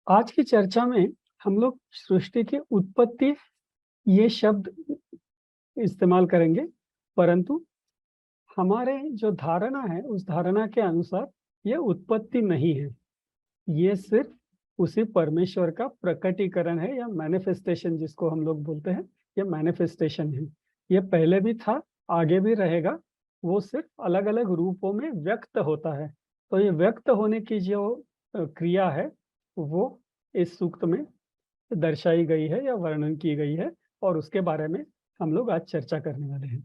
आज की चर्चा में हम लोग सृष्टि की उत्पत्ति ये शब्द इस्तेमाल करेंगे, परंतु हमारे जो धारणा है उस धारणा के अनुसार ये उत्पत्ति नहीं है। ये सिर्फ उसी परमेश्वर का प्रकटीकरण है या मैनिफेस्टेशन जिसको हम लोग बोलते हैं, ये मैनिफेस्टेशन है। ये पहले भी था, आगे भी रहेगा। वो सिर्फ अलग अलग रूपों में व्यक्त होता है। तो ये व्यक्त होने की जो क्रिया है वो इस सूक्त में दर्शाई गई है या वर्णन की गई है, और उसके बारे में हम लोग आज चर्चा करने वाले हैं।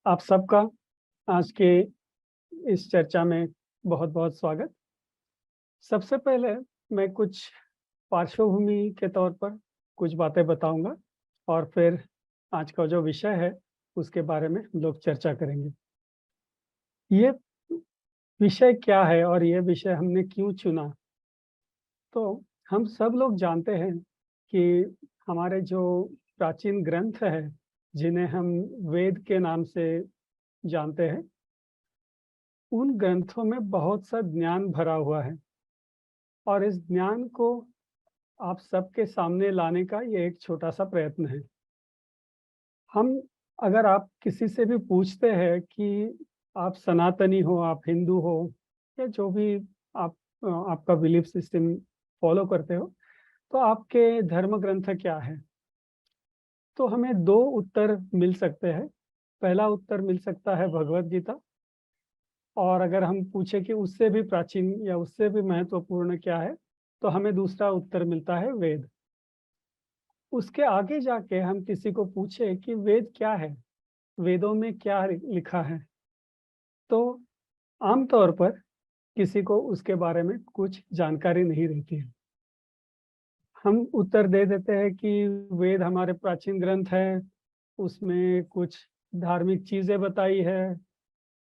आप सबका आज के इस चर्चा में बहुत बहुत स्वागत। सबसे पहले मैं कुछ पार्श्वभूमि के तौर पर कुछ बातें बताऊंगा और फिर आज का जो विषय है उसके बारे में हम लोग चर्चा करेंगे। ये विषय क्या है और ये विषय हमने क्यों चुना? तो हम सब लोग जानते हैं कि हमारे जो प्राचीन ग्रंथ है, जिन्हें हम वेद के नाम से जानते हैं, उन ग्रंथों में बहुत सा ज्ञान भरा हुआ है और इस ज्ञान को आप सबके सामने लाने का ये एक छोटा सा प्रयत्न है। हम अगर आप किसी से भी पूछते हैं कि आप सनातनी हो, आप हिंदू हो, या जो भी आप आपका बिलीफ सिस्टम फॉलो करते हो, तो आपके धर्म ग्रंथ क्या है? तो हमें दो उत्तर मिल सकते हैं। पहला उत्तर मिल सकता है भगवत गीता, और अगर हम पूछे कि उससे भी प्राचीन या उससे भी महत्वपूर्ण क्या है, तो हमें दूसरा उत्तर मिलता है वेद। उसके आगे जाके हम किसी को पूछे कि वेद क्या है, वेदों में क्या लिखा है, तो आमतौर पर किसी को उसके बारे में कुछ जानकारी नहीं रहती है। हम उत्तर दे देते हैं कि वेद हमारे प्राचीन ग्रंथ है, उसमें कुछ धार्मिक चीजें बताई है,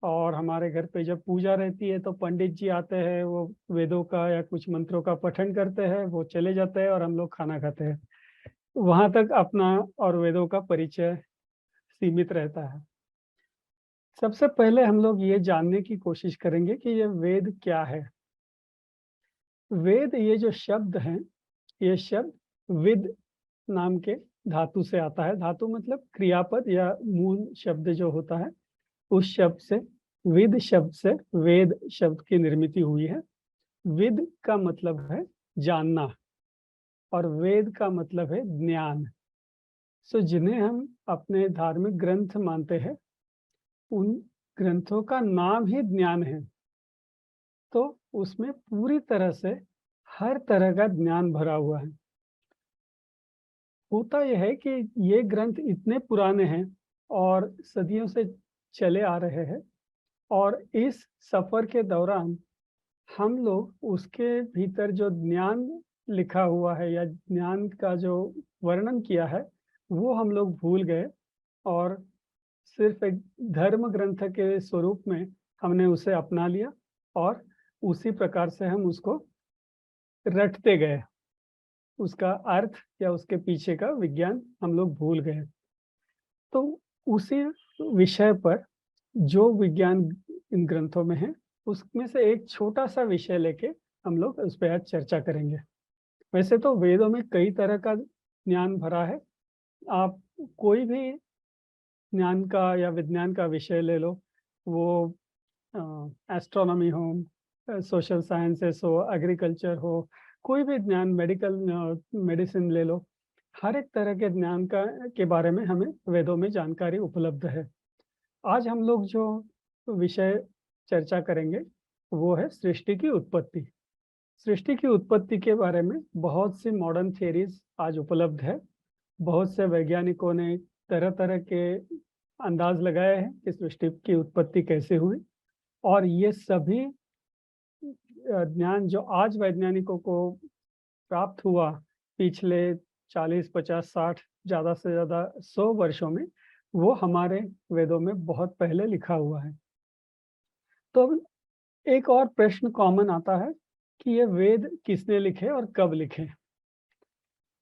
और हमारे घर पे जब पूजा रहती है तो पंडित जी आते हैं, वो वेदों का या कुछ मंत्रों का पठन करते हैं, वो चले जाते हैं और हम लोग खाना खाते हैं। वहां तक अपना और वेदों का परिचय सीमित रहता है। सबसे पहले हम लोग ये जानने की कोशिश करेंगे कि ये वेद क्या है। वेद ये जो शब्द हैं, ये शब्द विद नाम के धातु से आता है। धातु मतलब क्रियापद या मूल शब्द जो होता है, उस शब्द से, विद शब्द से वेद शब्द की निर्मिति हुई है। विद का मतलब है जानना और वेद का मतलब है ज्ञान। सो जिन्हें हम अपने धार्मिक ग्रंथ मानते हैं, उन ग्रंथों का नाम ही ज्ञान है। तो उसमें पूरी तरह से हर तरह का ज्ञान भरा हुआ है। होता यह है कि ये ग्रंथ इतने पुराने हैं और सदियों से चले आ रहे हैं, और इस सफर के दौरान हम लोग उसके भीतर जो ज्ञान लिखा हुआ है या ज्ञान का जो वर्णन किया है, वो हम लोग भूल गए, और सिर्फ एक धर्म ग्रंथ के स्वरूप में हमने उसे अपना लिया और उसी प्रकार से हम उसको रटते गए। उसका अर्थ या उसके पीछे का विज्ञान हम लोग भूल गए। तो उसी विषय पर जो विज्ञान इन ग्रंथों में है, उसमें से एक छोटा सा विषय लेके हम लोग उस पर आज चर्चा करेंगे। वैसे तो वेदों में कई तरह का ज्ञान भरा है। आप कोई भी ज्ञान का या विज्ञान का विषय ले लो, वो एस्ट्रोनॉमी हो, सोशल साइंसेस हो, एग्रीकल्चर हो, कोई भी ज्ञान, मेडिकल मेडिसिन ले लो, हर एक तरह के ज्ञान का के बारे में हमें वेदों में जानकारी उपलब्ध है। आज हम लोग जो विषय चर्चा करेंगे वो है सृष्टि की उत्पत्ति। सृष्टि की उत्पत्ति के बारे में बहुत सी मॉडर्न थियरीज आज उपलब्ध है। बहुत से वैज्ञानिकों ने तरह तरह के अंदाज लगाए हैं कि सृष्टि की उत्पत्ति कैसे हुई, और ये सभी ज्ञान जो आज वैज्ञानिकों को प्राप्त हुआ पिछले 40, 50, 60, ज़्यादा से ज़्यादा 100 वर्षों में, वो हमारे वेदों में बहुत पहले लिखा हुआ है। तो अब एक और प्रश्न कॉमन आता है कि ये वेद किसने लिखे और कब लिखे।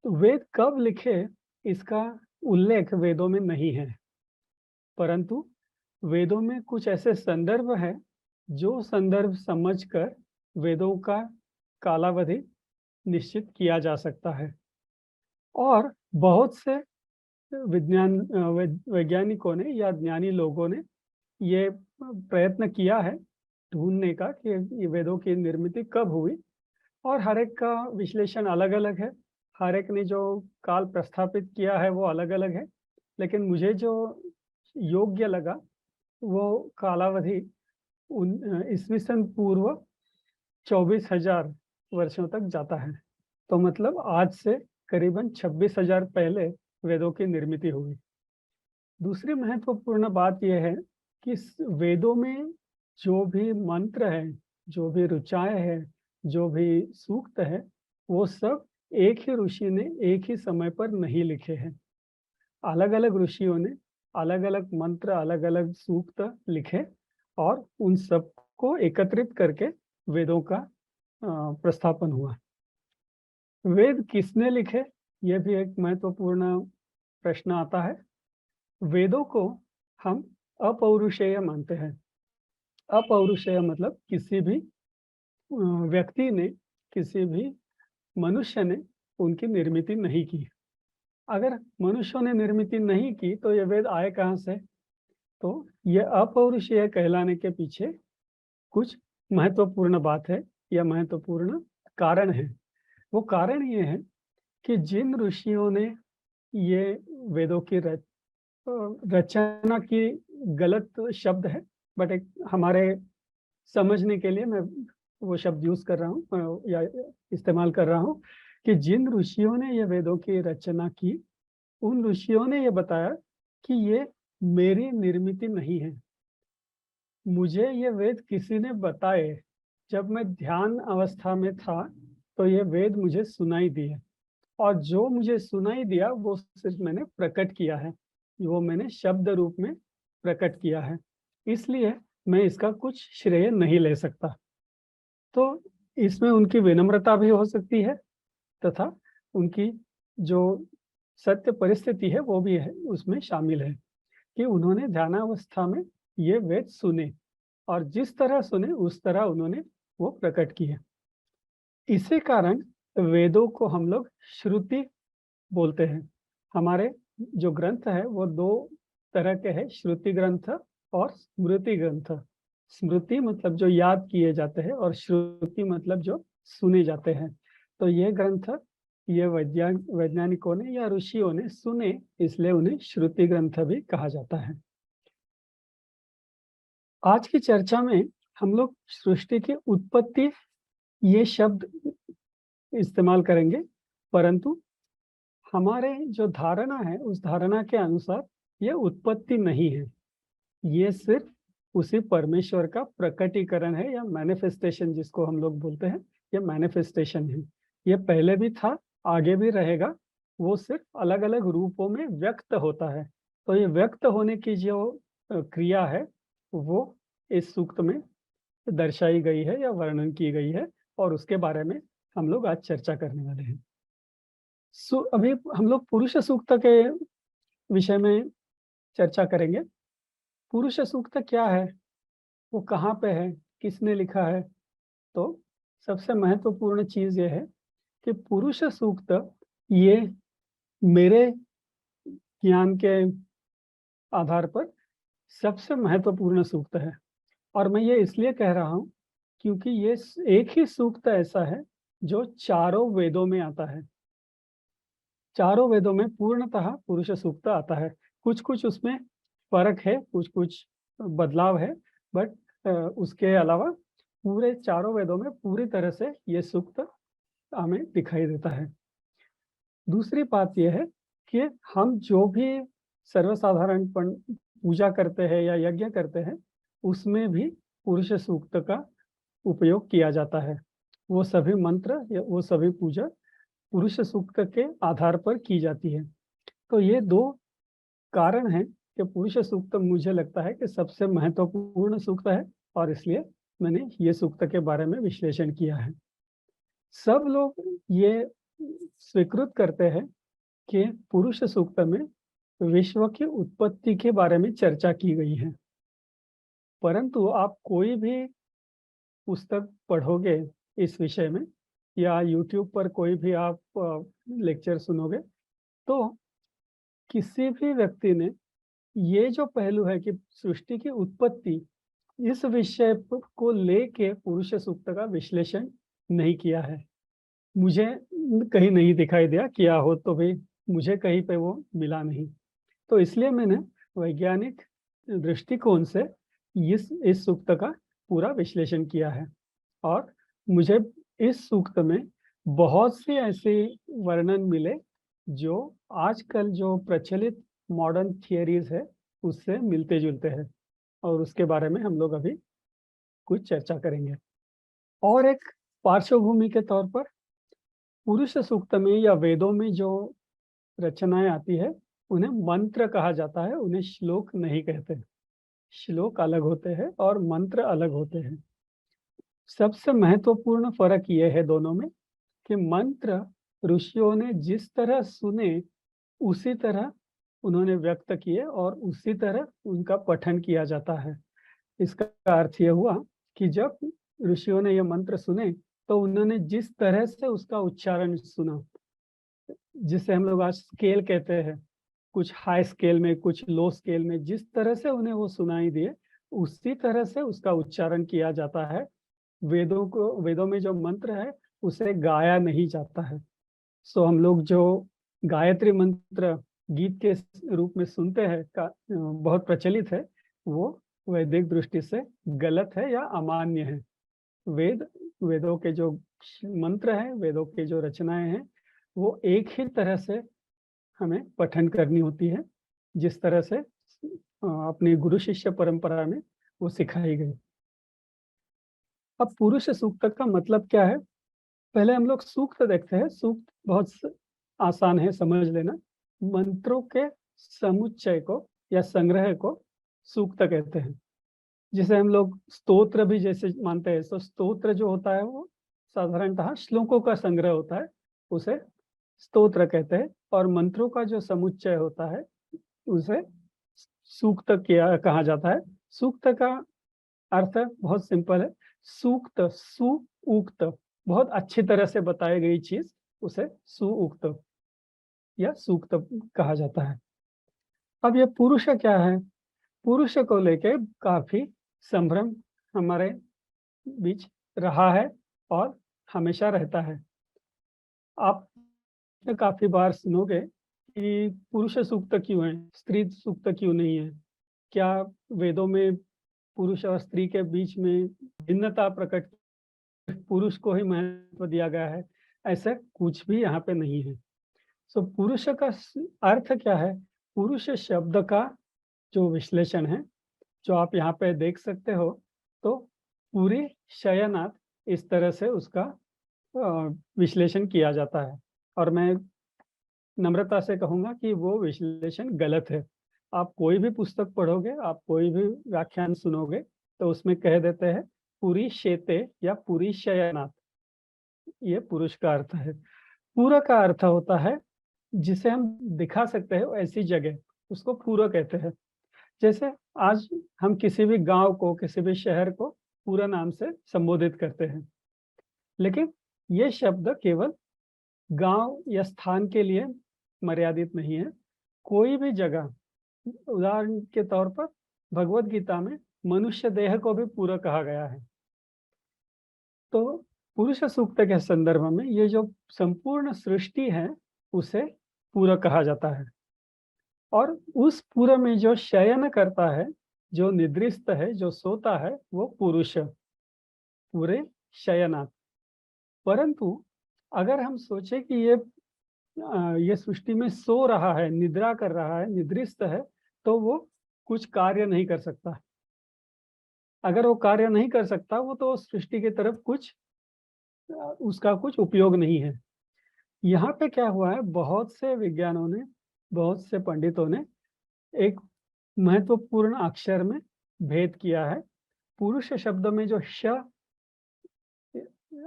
तो वेद कब लिखे, इसका उल्लेख वेदों में नहीं है, परंतु वेदों में कुछ ऐसे संदर्भ हैं जो संदर्भ समझकर वेदों का कालावधि निश्चित किया जा सकता है। और बहुत से वैज्ञानिकों ने या ज्ञानी लोगों ने ये प्रयत्न किया है ढूंढने का कि ये वेदों की निर्मिति कब हुई, और हर एक का विश्लेषण अलग अलग है। हर एक ने जो काल प्रस्थापित किया है वो अलग अलग है, लेकिन मुझे जो योग्य लगा वो कालावधि ईस्वी सन पूर्व 24,000 वर्षों तक जाता है। तो मतलब आज से करीबन 26,000 पहले वेदों की निर्मिति हुई। दूसरी महत्वपूर्ण बात यह है कि वेदों में जो भी मंत्र है, जो भी ऋचाएं हैं, जो भी सूक्त है, वो सब एक ही ऋषि ने एक ही समय पर नहीं लिखे हैं। अलग अलग ऋषियों ने अलग अलग मंत्र, अलग अलग सूक्त लिखे और उन सबको एकत्रित करके वेदों का प्रस्थापन हुआ। वेद किसने लिखे, यह भी एक महत्वपूर्ण प्रश्न आता है। वेदों को हम अपौरुषेय मानते हैं। अपौरुषेय मतलब किसी भी व्यक्ति ने, किसी भी मनुष्य ने उनकी निर्मिति नहीं की। अगर मनुष्यों ने निर्मिति नहीं की तो ये वेद आए कहाँ से? तो ये अपौरुषेय कहलाने के पीछे कुछ महत्वपूर्ण बात है या महत्वपूर्ण कारण है। वो कारण ये है कि जिन ऋषियों ने ये वेदों की रचना की, गलत शब्द है बट एक हमारे समझने के लिए मैं वो शब्द यूज कर रहा हूँ या इस्तेमाल कर रहा हूँ कि जिन ऋषियों ने ये वेदों की रचना की, उन ऋषियों ने ये बताया कि ये मेरी निर्मिति नहीं है, मुझे ये वेद किसी ने बताए। जब मैं ध्यान अवस्था में था तो ये वेद मुझे सुनाई दिए, और जो मुझे सुनाई दिया वो सिर्फ मैंने प्रकट किया है, वो मैंने शब्द रूप में प्रकट किया है, इसलिए मैं इसका कुछ श्रेय नहीं ले सकता। तो इसमें उनकी विनम्रता भी हो सकती है तथा उनकी जो सत्य परिस्थिति है वो भी है, उसमें शामिल है कि उन्होंने ध्यानावस्था में ये वेद सुने और जिस तरह सुने उस तरह उन्होंने वो प्रकट किए। इसी कारण वेदों को हम लोग श्रुति बोलते हैं। हमारे जो ग्रंथ है वो दो तरह के हैं, श्रुति ग्रंथ और स्मृति ग्रंथ। स्मृति मतलब जो याद किए जाते हैं और श्रुति मतलब जो सुने जाते हैं। तो ये ग्रंथ ये वैज्ञानिकों ने या ऋषियों ने सुने, इसलिए उन्हें श्रुति ग्रंथ भी कहा जाता है। आज की चर्चा में हम लोग सृष्टि की उत्पत्ति ये शब्द इस्तेमाल करेंगे, परंतु हमारे जो धारणा है उस धारणा के अनुसार ये उत्पत्ति नहीं है, ये सिर्फ उसी परमेश्वर का प्रकटीकरण है या मैनिफेस्टेशन, जिसको हम लोग बोलते हैं, ये मैनिफेस्टेशन है। ये पहले भी था, आगे भी रहेगा, वो सिर्फ अलग अलग रूपों में व्यक्त होता है। तो ये व्यक्त होने की जो क्रिया है वो इस सूक्त में दर्शाई गई है या वर्णन की गई है, और उसके बारे में हम लोग आज चर्चा करने वाले हैं। अभी हम लोग पुरुष सूक्त के विषय में चर्चा करेंगे। पुरुष सूक्त क्या है, वो कहाँ पे है, किसने लिखा है? तो सबसे महत्वपूर्ण चीज ये है कि पुरुष सूक्त ये मेरे ज्ञान के आधार पर सबसे महत्वपूर्ण सूक्त है। और मैं ये इसलिए कह रहा हूँ क्योंकि ये एक ही सूक्त ऐसा है जो चारों वेदों में आता है। चारों वेदों में पूर्णतः पुरुष सूक्त आता है। कुछ कुछ उसमें फर्क है, कुछ कुछ बदलाव है, बट उसके अलावा पूरे चारों वेदों में पूरी तरह से ये सूक्त हमें दिखाई देता है। दूसरी बात यह है कि हम जो भी सर्वसाधारण पूजा करते हैं या यज्ञ करते हैं उसमें भी पुरुष सूक्त का उपयोग किया जाता है। वो सभी मंत्र या वो सभी पूजा पुरुष सूक्त के आधार पर की जाती है। तो ये दो कारण हैं कि पुरुष सूक्त मुझे लगता है कि सबसे महत्वपूर्ण सूक्त है, और इसलिए मैंने ये सूक्त के बारे में विश्लेषण किया है। सब लोग ये स्वीकृत करते हैं कि पुरुष सूक्त में विश्व की उत्पत्ति के बारे में चर्चा की गई है। परंतु आप कोई भी पुस्तक पढ़ोगे इस विषय में या यूट्यूब पर कोई भी आप लेक्चर सुनोगे, तो किसी भी व्यक्ति ने ये जो पहलू है कि सृष्टि की उत्पत्ति, इस विषय को लेके पुरुष सूक्त का विश्लेषण नहीं किया है। मुझे कहीं नहीं दिखाई दिया, किया हो तो भी मुझे कहीं पे वो मिला नहीं। तो इसलिए मैंने वैज्ञानिक दृष्टिकोण से इस सूक्त का पूरा विश्लेषण किया है। और मुझे इस सूक्त में बहुत से ऐसे वर्णन मिले जो आजकल जो प्रचलित मॉडर्न थियरीज है उससे मिलते जुलते हैं, और उसके बारे में हम लोग अभी कुछ चर्चा करेंगे। और एक पार्श्वभूमि के तौर पर पुरुष सूक्त में या वेदों में जो रचनाएं आती है उन्हें मंत्र कहा जाता है, उन्हें श्लोक नहीं कहते। श्लोक अलग होते हैं और मंत्र अलग होते हैं। सबसे महत्वपूर्ण फर्क यह है दोनों में कि मंत्र ऋषियों ने जिस तरह सुने उसी तरह उन्होंने व्यक्त किए और उसी तरह उनका पठन किया जाता है। इसका अर्थ यह हुआ कि जब ऋषियों ने यह मंत्र सुने तो उन्होंने जिस तरह से उसका उच्चारण सुना, जिसे हम लोग आज स्केल कहते हैं, कुछ हाई स्केल में कुछ लो स्केल में, जिस तरह से उन्हें वो सुनाई दिए उसी तरह से उसका उच्चारण किया जाता है। वेदों में जो मंत्र है उसे गाया नहीं जाता है। सो हम लोग जो गायत्री मंत्र गीत के रूप में सुनते हैं बहुत प्रचलित है, वो वैदिक दृष्टि से गलत है या अमान्य है। वेदों के जो मंत्र हैं, वेदों के जो रचनाएं हैं, वो एक ही तरह से हमें पठन करनी होती है जिस तरह से अपनी गुरु शिष्य परंपरा में वो सिखाई गई। अब पुरुष सूक्त का मतलब क्या है, पहले हम लोग सूक्त देखते हैं। सूक्त बहुत आसान है समझ लेना। मंत्रों के समुच्चय को या संग्रह को सूक्त कहते हैं। जिसे हम लोग स्तोत्र भी जैसे मानते हैं, तो स्तोत्र जो होता है वो साधारणतः श्लोकों का संग्रह होता है, उसे स्तोत्र कहते हैं। और मंत्रों का जो समुच्चय होता है उसे सूक्त किया कहा जाता है। सूक्त का अर्थ बहुत सिंपल है। सूक्त, सुउक्त, बहुत अच्छी तरह से बताई गई चीज, उसे सुउक्त या सूक्त कहा जाता है। अब ये पुरुष क्या है, पुरुष को लेके काफी संभ्रम हमारे बीच रहा है और हमेशा रहता है। आप काफी बार सुनोगे कि पुरुष सूक्त क्यों है, स्त्री सूक्त क्यों नहीं है, क्या वेदों में पुरुष और स्त्री के बीच में भिन्नता प्रकट, पुरुष को ही महत्व दिया गया है। ऐसा कुछ भी यहाँ पे नहीं है। सो पुरुष का अर्थ क्या है, पुरुष शब्द का जो विश्लेषण है, जो आप यहाँ पे देख सकते हो, तो पूरी शयनाथ इस तरह से उसका विश्लेषण किया जाता है। और मैं नम्रता से कहूँगा कि वो विश्लेषण गलत है। आप कोई भी पुस्तक पढ़ोगे, आप कोई भी व्याख्यान सुनोगे, तो उसमें कह देते हैं पूरी शेते या पूरी शयनाथ, ये पुरुष का अर्थ है। पूरा का अर्थ होता है जिसे हम दिखा सकते हैं ऐसी जगह, उसको पूरा कहते हैं। जैसे आज हम किसी भी गांव को, किसी भी शहर को पूरा नाम से संबोधित करते हैं, लेकिन ये शब्द केवल गांव या स्थान के लिए मर्यादित नहीं है। कोई भी जगह, उदाहरण के तौर पर भगवत गीता में मनुष्य देह को भी पूरा कहा गया है। तो पुरुष सूक्त के संदर्भ में ये जो संपूर्ण सृष्टि है उसे पूरा कहा जाता है। और उस पूरा में जो शयन करता है, जो निद्रिस्त है, जो सोता है, वो पुरुष, पूरे शयनाथ। परंतु अगर हम सोचे कि ये सृष्टि में सो रहा है, निद्रा कर रहा है, निद्रिस्त है, तो वो कुछ कार्य नहीं कर सकता। अगर वो कार्य नहीं कर सकता, वो तो सृष्टि की तरफ कुछ उसका कुछ उपयोग नहीं है। यहाँ पे क्या हुआ है, बहुत से विज्ञानों ने, बहुत से पंडितों ने एक महत्वपूर्ण अक्षर में भेद किया है। पुरुष शब्द में जो श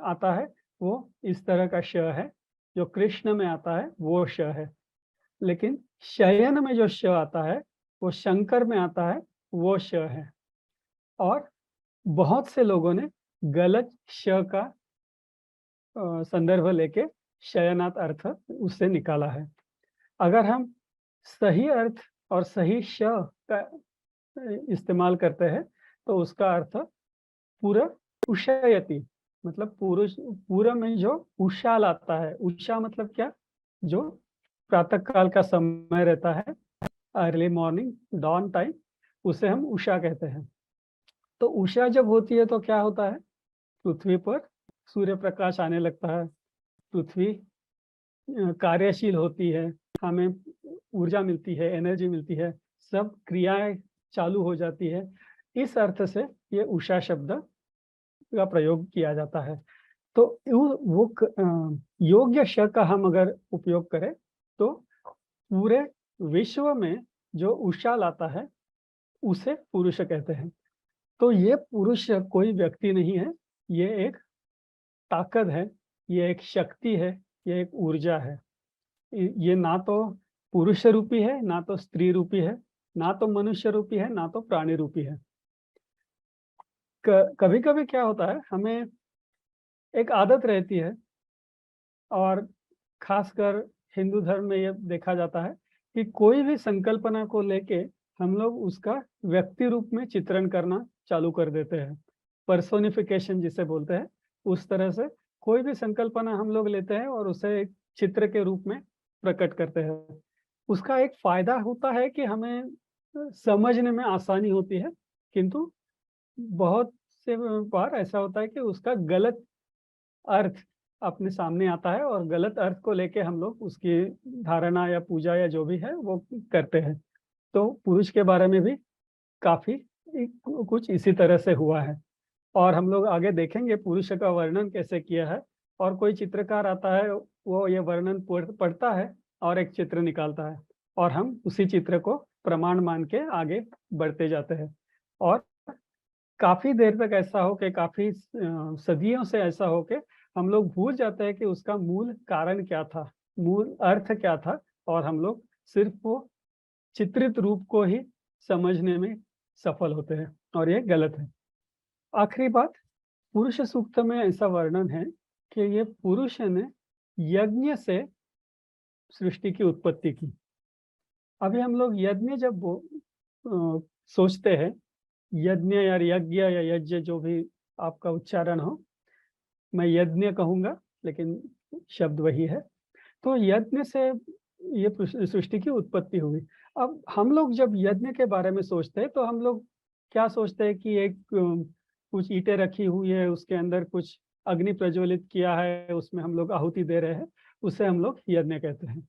आता है वो इस तरह का श है, जो कृष्ण में आता है वो श है। लेकिन शयन में जो श आता है वो शंकर में आता है, वो श है। और बहुत से लोगों ने गलत श का संदर्भ लेके शयनात अर्थ उससे निकाला है। अगर हम सही अर्थ और सही श का इस्तेमाल करते हैं तो उसका अर्थ पूरा उषयति, मतलब पुरुष पूरा में जो उषा लाता है। उषा मतलब क्या? जो प्रातः काल का समय रहता है, अर्ली मॉर्निंग डॉन टाइम, उसे हम उषा कहते हैं। तो उषा जब होती है तो क्या होता है? पृथ्वी पर सूर्य प्रकाश आने लगता है, पृथ्वी कार्यशील होती है, हमें ऊर्जा मिलती है, एनर्जी मिलती है, सब क्रियाएं चालू हो जाती है। इस अर्थ से ये उषा शब्द का प्रयोग किया जाता है। तो योग्य श का हम अगर उपयोग करें तो पूरे विश्व में जो उषा लाता है उसे पुरुष कहते हैं। तो ये पुरुष कोई व्यक्ति नहीं है, ये एक ताकत है, ये एक शक्ति है, ये एक ऊर्जा है। ये ना तो पुरुष रूपी है, ना तो स्त्री रूपी है, ना तो मनुष्य रूपी है, ना तो प्राणी रूपी है। कभी कभी क्या होता है, हमें एक आदत रहती है, और खासकर हिंदू धर्म में ये देखा जाता है कि कोई भी संकल्पना को लेके हम लोग उसका व्यक्ति रूप में चित्रण करना चालू कर देते हैं। पर्सोनिफिकेशन जिसे बोलते हैं, उस तरह से कोई भी संकल्पना हम लोग लेते हैं और उसे एक चित्र के रूप में प्रकट करते हैं। उसका एक फायदा होता है कि हमें समझने में आसानी होती है, किंतु बहुत से बार ऐसा होता है कि उसका गलत अर्थ अपने सामने आता है और गलत अर्थ को लेके हम लोग उसकी धारणा या पूजा या जो भी है वो करते हैं। तो पुरुष के बारे में भी काफी कुछ इसी तरह से हुआ है, और हम लोग आगे देखेंगे पुरुष का वर्णन कैसे किया है। और कोई चित्रकार आता है, वो ये वर्णन पढ़ता है और एक चित्र निकालता है, और हम उसी चित्र को प्रमाण मान के आगे बढ़ते जाते हैं। और काफी देर तक ऐसा हो के, काफी सदियों से ऐसा हो के हम लोग भूल जाते हैं कि उसका मूल कारण क्या था, मूल अर्थ क्या था, और हम लोग सिर्फ वो चित्रित रूप को ही समझने में सफल होते हैं, और ये गलत है। आखिरी बात, पुरुष सूक्त में ऐसा वर्णन है कि ये पुरुष ने यज्ञ से सृष्टि की उत्पत्ति की। अभी हम लोग यज्ञ जब सोचते हैं, यज्ञ या यज्ञ या यज्ञ जो भी आपका उच्चारण हो, मैं यज्ञ कहूंगा लेकिन शब्द वही है। तो यज्ञ से ये सृष्टि की उत्पत्ति हुई। अब हम लोग जब यज्ञ के बारे में सोचते हैं तो हम लोग क्या सोचते हैं कि एक कुछ ईंटें रखी हुई है, उसके अंदर कुछ अग्नि प्रज्वलित किया है, उसमें हम लोग आहुति दे रहे हैं, उसे हम लोग यज्ञ कहते हैं।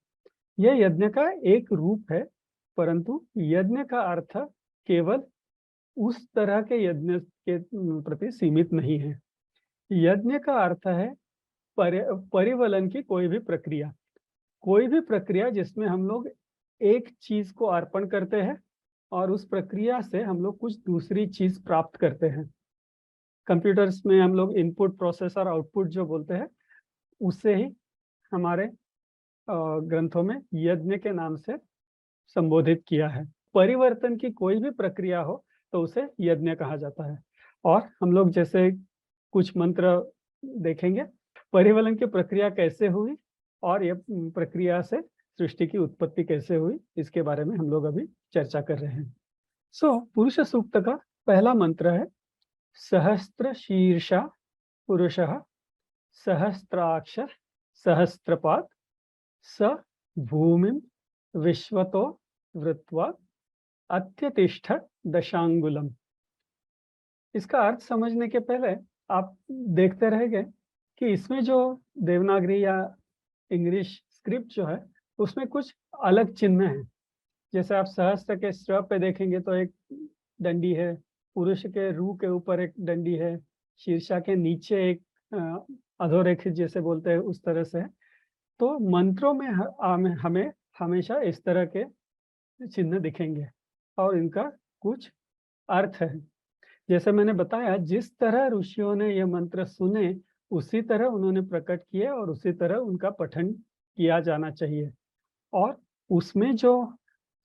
यह यज्ञ का एक रूप है, परंतु यज्ञ का अर्थ केवल उस तरह के यज्ञ के प्रति सीमित नहीं है। यज्ञ का अर्थ है परिवलन की कोई भी प्रक्रिया, कोई भी प्रक्रिया जिसमें हम लोग एक चीज को अर्पण करते हैं और उस प्रक्रिया से हम लोग कुछ दूसरी चीज प्राप्त करते हैं। कंप्यूटर्स में हम लोग इनपुट प्रोसेस और आउटपुट जो बोलते हैं, उससे ही हमारे ग्रंथों में यज्ञ के नाम से संबोधित किया है। परिवर्तन की कोई भी प्रक्रिया हो तो उसे यज्ञ कहा जाता है। और हम लोग जैसे कुछ मंत्र देखेंगे, परिवलन की प्रक्रिया कैसे हुई और ये प्रक्रिया से सृष्टि की उत्पत्ति कैसे हुई, इसके बारे में हम लोग अभी चर्चा कर रहे हैं। पुरुष सूक्त का पहला मंत्र है, सहस्त्र शीर्षा पुरुषः सहस्त्राक्ष सहस्त्रपाद स भूमिं विश्वतो वृत्वा अत्यतिष्ठ दशांगुलम। इसका अर्थ समझने के पहले आप देखते रहेंगे कि इसमें जो देवनागरी या इंग्लिश स्क्रिप्ट जो है उसमें कुछ अलग चिन्ह हैं। जैसे आप सहस्त्र के स्त्र पे देखेंगे तो एक डंडी है, पुरुष के रू के ऊपर एक डंडी है, शीर्षा के नीचे एक अधोरेखित जैसे बोलते हैं उस तरह से है। तो मंत्रों में हमें हमेशा इस तरह के चिन्ह दिखेंगे और इनका कुछ अर्थ है। जैसे मैंने बताया, जिस तरह ऋषियों ने ये मंत्र सुने उसी तरह उन्होंने प्रकट किए और उसी तरह उनका पठन किया जाना चाहिए। और उसमें जो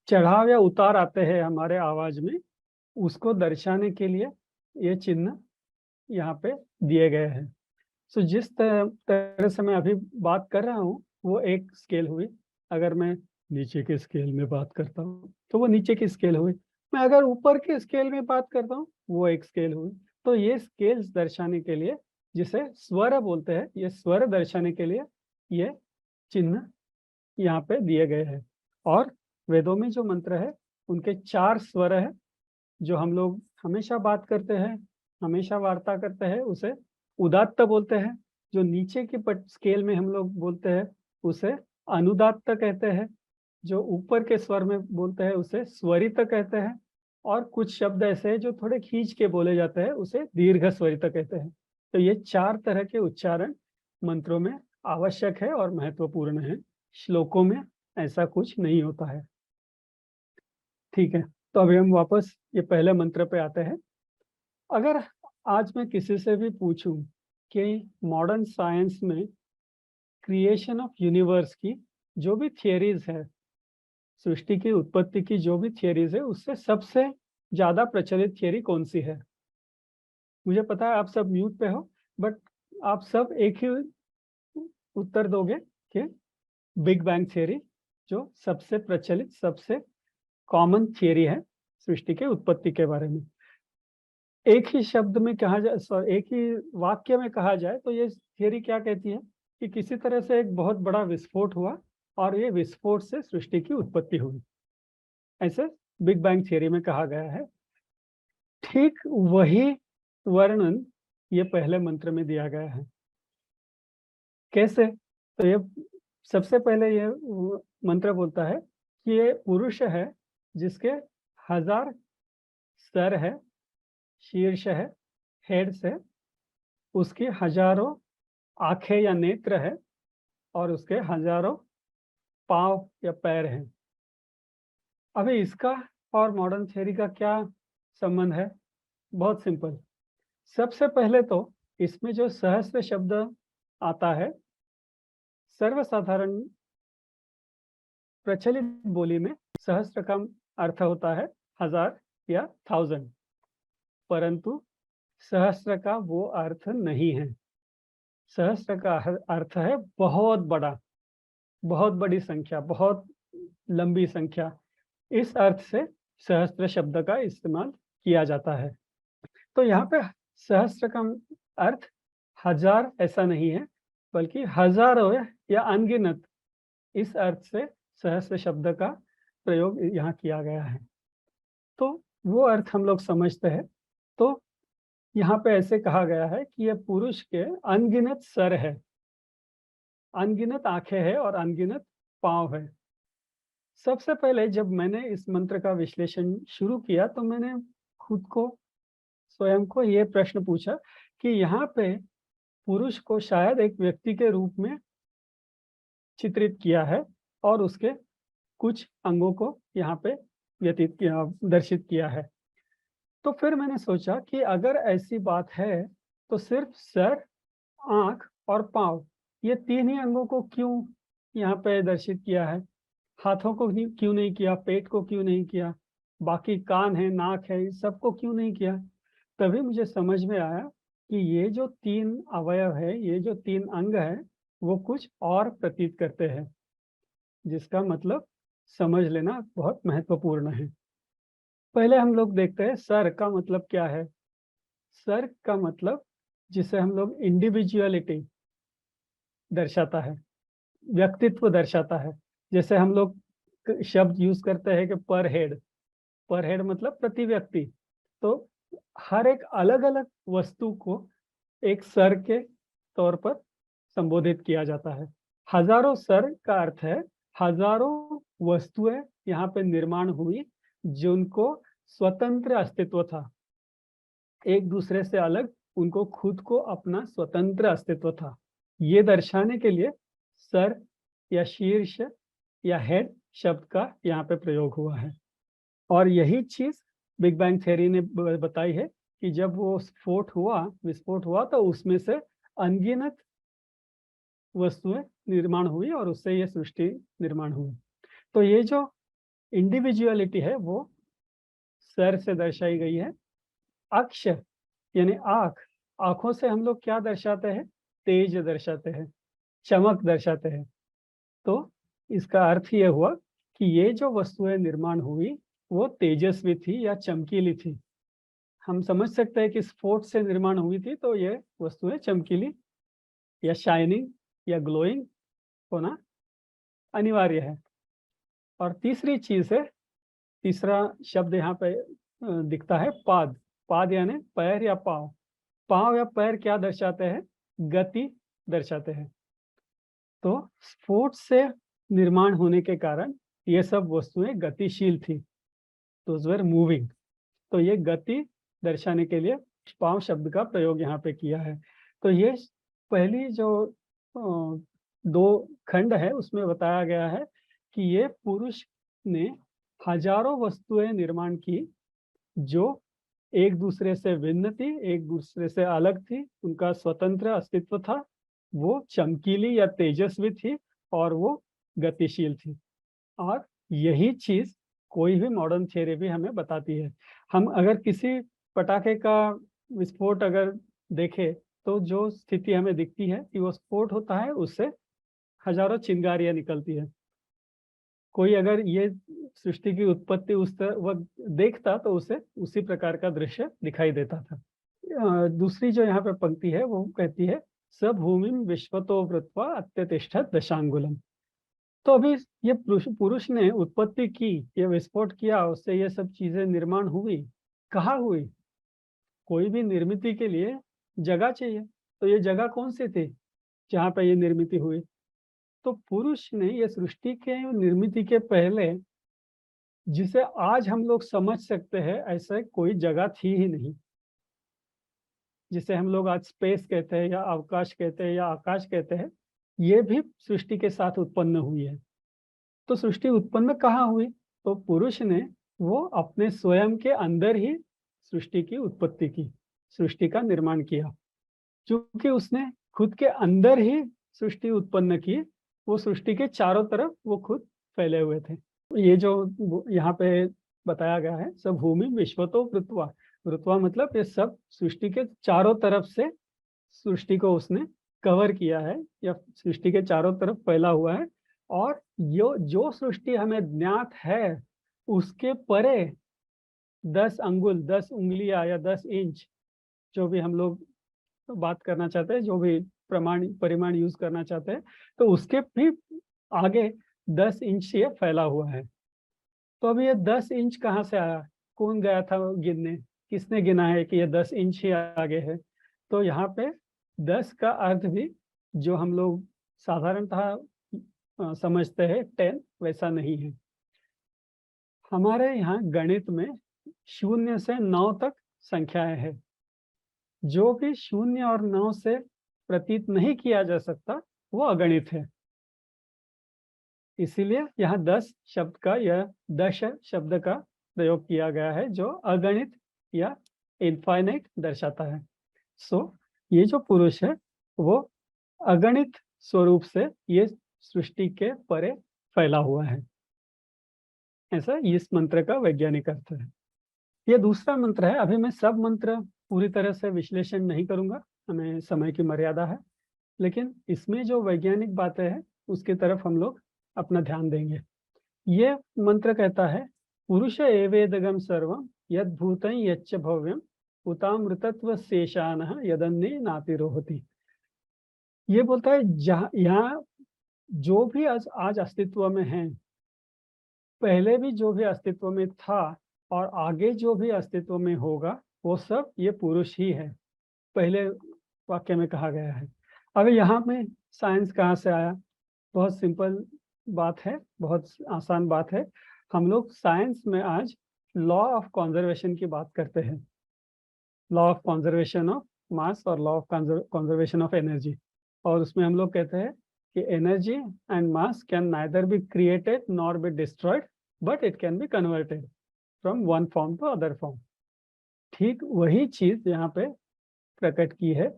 चढ़ाव या उतार आते हैं हमारे आवाज में, उसको दर्शाने के लिए ये चिन्ह यहाँ पे दिए गए हैं। सो जिस तरह से मैं अभी बात कर रहा हूँ वो एक स्केल हुई। अगर मैं नीचे के स्केल में बात करता हूँ तो वो नीचे की स्केल हुई। मैं अगर ऊपर के स्केल में बात करता हूँ वो एक स्केल हुई। तो ये स्केल्स दर्शाने के लिए, जिसे स्वर बोलते हैं, ये स्वर दर्शाने के लिए ये चिन्ह यहाँ पे दिए गए हैं। और वेदों में जो मंत्र है उनके 4 स्वर है। जो हम लोग हमेशा बात करते हैं, हमेशा वार्ता करते हैं, उसे उदात्त बोलते हैं। जो नीचे के स्केल में हम लोग बोलते हैं उसे अनुदात्त कहते हैं। जो ऊपर के स्वर में बोलते हैं उसे स्वरित कहते हैं। और कुछ शब्द ऐसे हैं जो थोड़े खींच के बोले जाते हैं, उसे दीर्घ स्वरित कहते हैं। तो ये 4 तरह के उच्चारण मंत्रों में आवश्यक है और महत्वपूर्ण है। श्लोकों में ऐसा कुछ नहीं होता है। ठीक है, तो अभी हम वापस ये पहले मंत्र पे आते हैं। अगर आज मैं किसी से भी पूछूं कि मॉडर्न साइंस में क्रिएशन ऑफ यूनिवर्स की जो भी थियरीज है, सृष्टि की उत्पत्ति की जो भी थियरीज है, उससे सबसे ज्यादा प्रचलित थियरी कौन सी है? मुझे पता है आप सब म्यूट पे हो, बट आप सब एक ही उत्तर दोगे कि बिग बैंग थियरी जो सबसे प्रचलित, सबसे कॉमन थियरी है सृष्टि के उत्पत्ति के बारे में। एक ही शब्द में कहा जाए, एक ही वाक्य में कहा जाए तो ये थियरी क्या कहती है कि किसी तरह से एक बहुत बड़ा विस्फोट हुआ और ये विस्फोट से सृष्टि की उत्पत्ति हुई, ऐसे बिग बैंग थियरी में कहा गया है। ठीक वही वर्णन ये पहले मंत्र में दिया गया है। कैसे? तो ये सबसे पहले ये मंत्र बोलता है कि ये पुरुष है जिसके 1000 सर है, शीर्ष है, हेड्स है, उसकी हजारों आंखें या नेत्र है, और उसके हजारों पांव या पैर हैं। अभी इसका और मॉडर्न थ्योरी का क्या संबंध है? बहुत सिंपल। सबसे पहले तो इसमें जो सहस्त्र शब्द आता है, सर्वसाधारण प्रचलित बोली में सहस्त्र का अर्थ होता है 1000 या 1000, परंतु सहस्त्र का वो अर्थ नहीं है। सहस्त्र का अर्थ है बहुत बड़ा, बहुत बड़ी संख्या, बहुत लंबी संख्या। इस अर्थ से सहस्त्र शब्द का इस्तेमाल किया जाता है। तो यहाँ पे सहस्त्र का अर्थ 1000 ऐसा नहीं है, बल्कि हजारों या अनगिनत, इस अर्थ से सहस्त्र शब्द का प्रयोग यहाँ किया गया है। तो वो अर्थ हम लोग समझते हैं। तो यहाँ पे ऐसे कहा गया है कि यह पुरुष के अनगिनत सर है, अनगिनत आंखें हैं और अनगिनत पांव है। सबसे पहले जब मैंने इस मंत्र का विश्लेषण शुरू किया तो मैंने खुद को, स्वयं को ये प्रश्न पूछा कि यहाँ पे पुरुष को शायद एक व्यक्ति के रूप में चित्रित किया है और उसके कुछ अंगों को यहाँ पे व्यतीत किया, दर्शित किया है। तो फिर मैंने सोचा कि अगर ऐसी बात है तो सिर्फ सर, आंख और पांव, ये 3 ही अंगों को क्यों यहाँ पे दर्शित किया है? हाथों को क्यों नहीं किया? पेट को क्यों नहीं किया? बाकी कान है, नाक है, इस सबको क्यों नहीं किया? तभी मुझे समझ में आया कि ये जो 3 अवयव है, ये जो 3 अंग है, वो कुछ और प्रतीत करते हैं, जिसका मतलब समझ लेना बहुत महत्वपूर्ण है। पहले हम लोग देखते हैं सर का मतलब क्या है। सर का मतलब, जिसे हम लोग इंडिविजुअलिटी दर्शाता है, व्यक्तित्व दर्शाता है। जैसे हम लोग शब्द यूज करते हैं कि पर हेड मतलब प्रति व्यक्ति। तो हर एक अलग अलग वस्तु को एक सर के तौर पर संबोधित किया जाता है। हजारों सर का अर्थ है हजारों वस्तुएं यहाँ पे निर्माण हुई जिनको स्वतंत्र अस्तित्व था, एक दूसरे से अलग, उनको खुद को अपना स्वतंत्र अस्तित्व था। ये दर्शाने के लिए सर या शीर्ष या हेड शब्द का यहाँ पे प्रयोग हुआ है। और यही चीज बिग बैंग थ्योरी ने बताई है कि जब वो विस्फोट हुआ तो उसमें से अनगिनत वस्तुएं निर्माण हुई और उससे ये सृष्टि निर्माण हुई। तो ये जो इंडिविजुअलिटी है वो सर से दर्शाई गई है। अक्ष यानी आँख, आँखों से हम लोग क्या दर्शाते हैं? तेज दर्शाते हैं, चमक दर्शाते हैं। तो इसका अर्थ ये हुआ कि ये जो वस्तुएं निर्माण हुई वो तेजस्वी थी या चमकीली थी। हम समझ सकते हैं कि स्फोट से निर्माण हुई थी, तो ये वस्तुएं चमकीली या शाइनिंग या ग्लोइंग होना अनिवार्य है। और तीसरी चीज है, तीसरा शब्द यहाँ पे दिखता है पाद। पाद यानी पैर या पाँव। पाँव या पैर क्या दर्शाते हैं? गति दर्शाते हैं। तो स्फोट से निर्माण होने के कारण ये सब वस्तुएं गतिशील थी, दोज वर मूविंग। तो ये गति दर्शाने के लिए पांव शब्द का प्रयोग यहाँ पे किया है। तो ये पहली जो दो खंड है उसमें बताया गया है कि ये पुरुष ने हजारों वस्तुएं निर्माण की जो एक दूसरे से भिन्न थी, एक दूसरे से अलग थी, उनका स्वतंत्र अस्तित्व था, वो चमकीली या तेजस्वी थी और वो गतिशील थी। और यही चीज कोई भी मॉडर्न थियरी भी हमें बताती है। हम अगर किसी पटाखे का विस्फोट अगर देखें तो जो स्थिति हमें दिखती है कि वो स्फोट होता है, उससे हजारों चिंगारियां निकलती है। कोई अगर ये सृष्टि की उत्पत्ति उस तरह वह देखता तो उसे उसी प्रकार का दृश्य दिखाई देता था। दूसरी जो यहाँ पे पंक्ति है वो कहती है स भूमिम विश्वतो वृत्वा अत्यतिष्ठत दशांगुलम। तो अभी ये पुरुष ने उत्पत्ति की, ये विस्फोट किया, उससे ये सब चीजें निर्माण हुई। कहाँ हुई? कोई भी निर्मित के लिए जगह चाहिए, तो ये जगह कौन सी थी जहाँ पे ये निर्मित हुई? तो पुरुष ने ये सृष्टि के निर्मित के पहले, जिसे आज हम लोग समझ सकते हैं, ऐसा कोई जगह थी ही नहीं। जिसे हम लोग आज स्पेस कहते हैं या अवकाश कहते हैं या आकाश कहते हैं, ये भी सृष्टि के साथ उत्पन्न हुई है। तो सृष्टि उत्पन्न कहाँ हुई? तो पुरुष ने वो अपने स्वयं के अंदर ही सृष्टि की उत्पत्ति की, सृष्टि का निर्माण किया। क्योंकि उसने खुद के अंदर ही सृष्टि उत्पन्न की, वो सृष्टि के चारों तरफ वो खुद फैले हुए थे। ये जो यहाँ पे बताया गया है, सब भूमि विश्वतो वृत्वा। वृत्वा मतलब ये सब सृष्टि के चारों तरफ से सृष्टि को उसने कवर किया है या सृष्टि के चारों तरफ फैला हुआ है। और जो सृष्टि हमें ज्ञात है उसके परे 10 अंगुल, 10 उंगलियां या 10 इंच, जो भी हम लोग बात करना चाहते हैं, जो भी परिमाण यूज करना चाहते हैं, तो उसके भी आगे 10 इंच ये फैला हुआ है। तो अब ये 10 इंच कहाँ से आया? कौन गया था गिनने? किसने गिना है कि ये 10 इंच ही आगे है? तो यहाँ पे 10 का अर्थ भी जो हम लोग साधारणतः समझते हैं 10, वैसा नहीं है। हमारे यहाँ गणित में 0 से 9 तक संख्याएं हैं। जो भी 0 और 9 से प्रतीत नहीं किया जा सकता वो अगणित है। इसीलिए यहाँ 10 शब्द का या दश शब्द का प्रयोग किया गया है, जो अगणित या इनफाइनाइट दर्शाता है। ये जो पुरुष है वो अगणित स्वरूप से ये सृष्टि के परे फैला हुआ है, ऐसा इस मंत्र का वैज्ञानिक अर्थ है। ये दूसरा मंत्र है। अभी मैं सब मंत्र पूरी तरह से विश्लेषण नहीं करूंगा, हमें समय की मर्यादा है, लेकिन इसमें जो वैज्ञानिक बातें हैं उसकी तरफ हम लोग अपना ध्यान देंगे। ये मंत्र कहता है पुरुष एवेदगम सर्वम यद भूतं यच्च भव्यम उतामृतत्व शेषान यदन्ने नातिरोहति। ये बोलता है जहाँ यहाँ जो भी आज अस्तित्व में है, पहले भी जो भी अस्तित्व में था और आगे जो भी अस्तित्व में होगा, वो सब ये पुरुष ही है। पहले वाक्य में कहा गया है। अब यहाँ में साइंस कहाँ से आया? बहुत सिंपल बात है, बहुत आसान बात है। हम लोग साइंस में आज लॉ ऑफ कंजर्वेशन की बात करते हैं, law of conservation of mass और law of conservation of energy. और उसमें हम लोग कहते हैं कि energy and mass can neither be created nor be destroyed, but it can be converted from one form to other form. ठीक वही चीज यहाँ पे प्रकट की है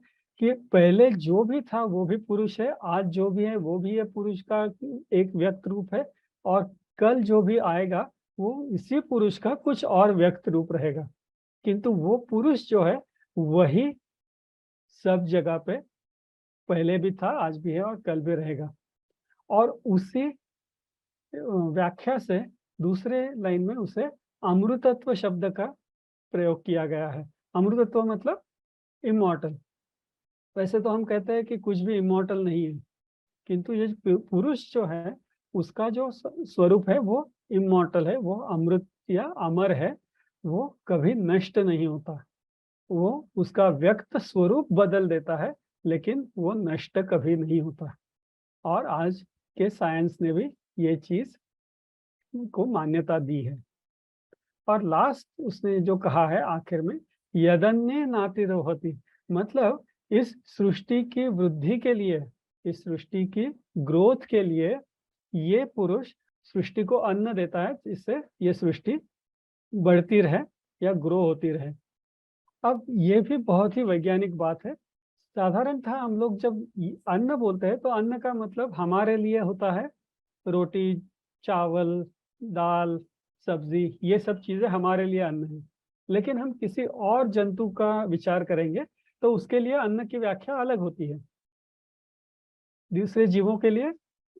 कि पहले जो भी था वो भी पुरुष है, आज जो भी है वो भी है पुरुष का एक व्यक्त रूप है, और कल जो भी आएगा वो इसी पुरुष का कुछ और व्यक्त रूप रहेगा, किंतु वो पुरुष जो है वही सब जगह पे पहले भी था, आज भी है और कल भी रहेगा। और उसी व्याख्या से दूसरे लाइन में उसे अमृतत्व शब्द का प्रयोग किया गया है। अमृतत्व मतलब इमॉर्टल। वैसे तो हम कहते हैं कि कुछ भी इमॉर्टल नहीं है, किंतु ये पुरुष जो है उसका जो स्वरूप है वो इमॉर्टल है, वो अमृत या अमर है, वो कभी नष्ट नहीं होता। वो उसका व्यक्त स्वरूप बदल देता है, लेकिन वो नष्ट कभी नहीं होता। और आज के साइंस ने भी ये चीज को मान्यता दी है। और लास्ट उसने जो कहा है आखिर में, यदन्य नातिरोहति, मतलब इस सृष्टि की वृद्धि के लिए, इस सृष्टि की ग्रोथ के लिए ये पुरुष सृष्टि को अन्न देता है, जिससे ये सृष्टि बढ़ती रहे या ग्रो होती रहे। अब ये भी बहुत ही वैज्ञानिक बात है। साधारणतः हम लोग जब अन्न बोलते हैं तो अन्न का मतलब हमारे लिए होता है रोटी, चावल, दाल, सब्जी, ये सब चीजें हमारे लिए अन्न है। लेकिन हम किसी और जंतु का विचार करेंगे तो उसके लिए अन्न की व्याख्या अलग होती है। दूसरे जीवों के लिए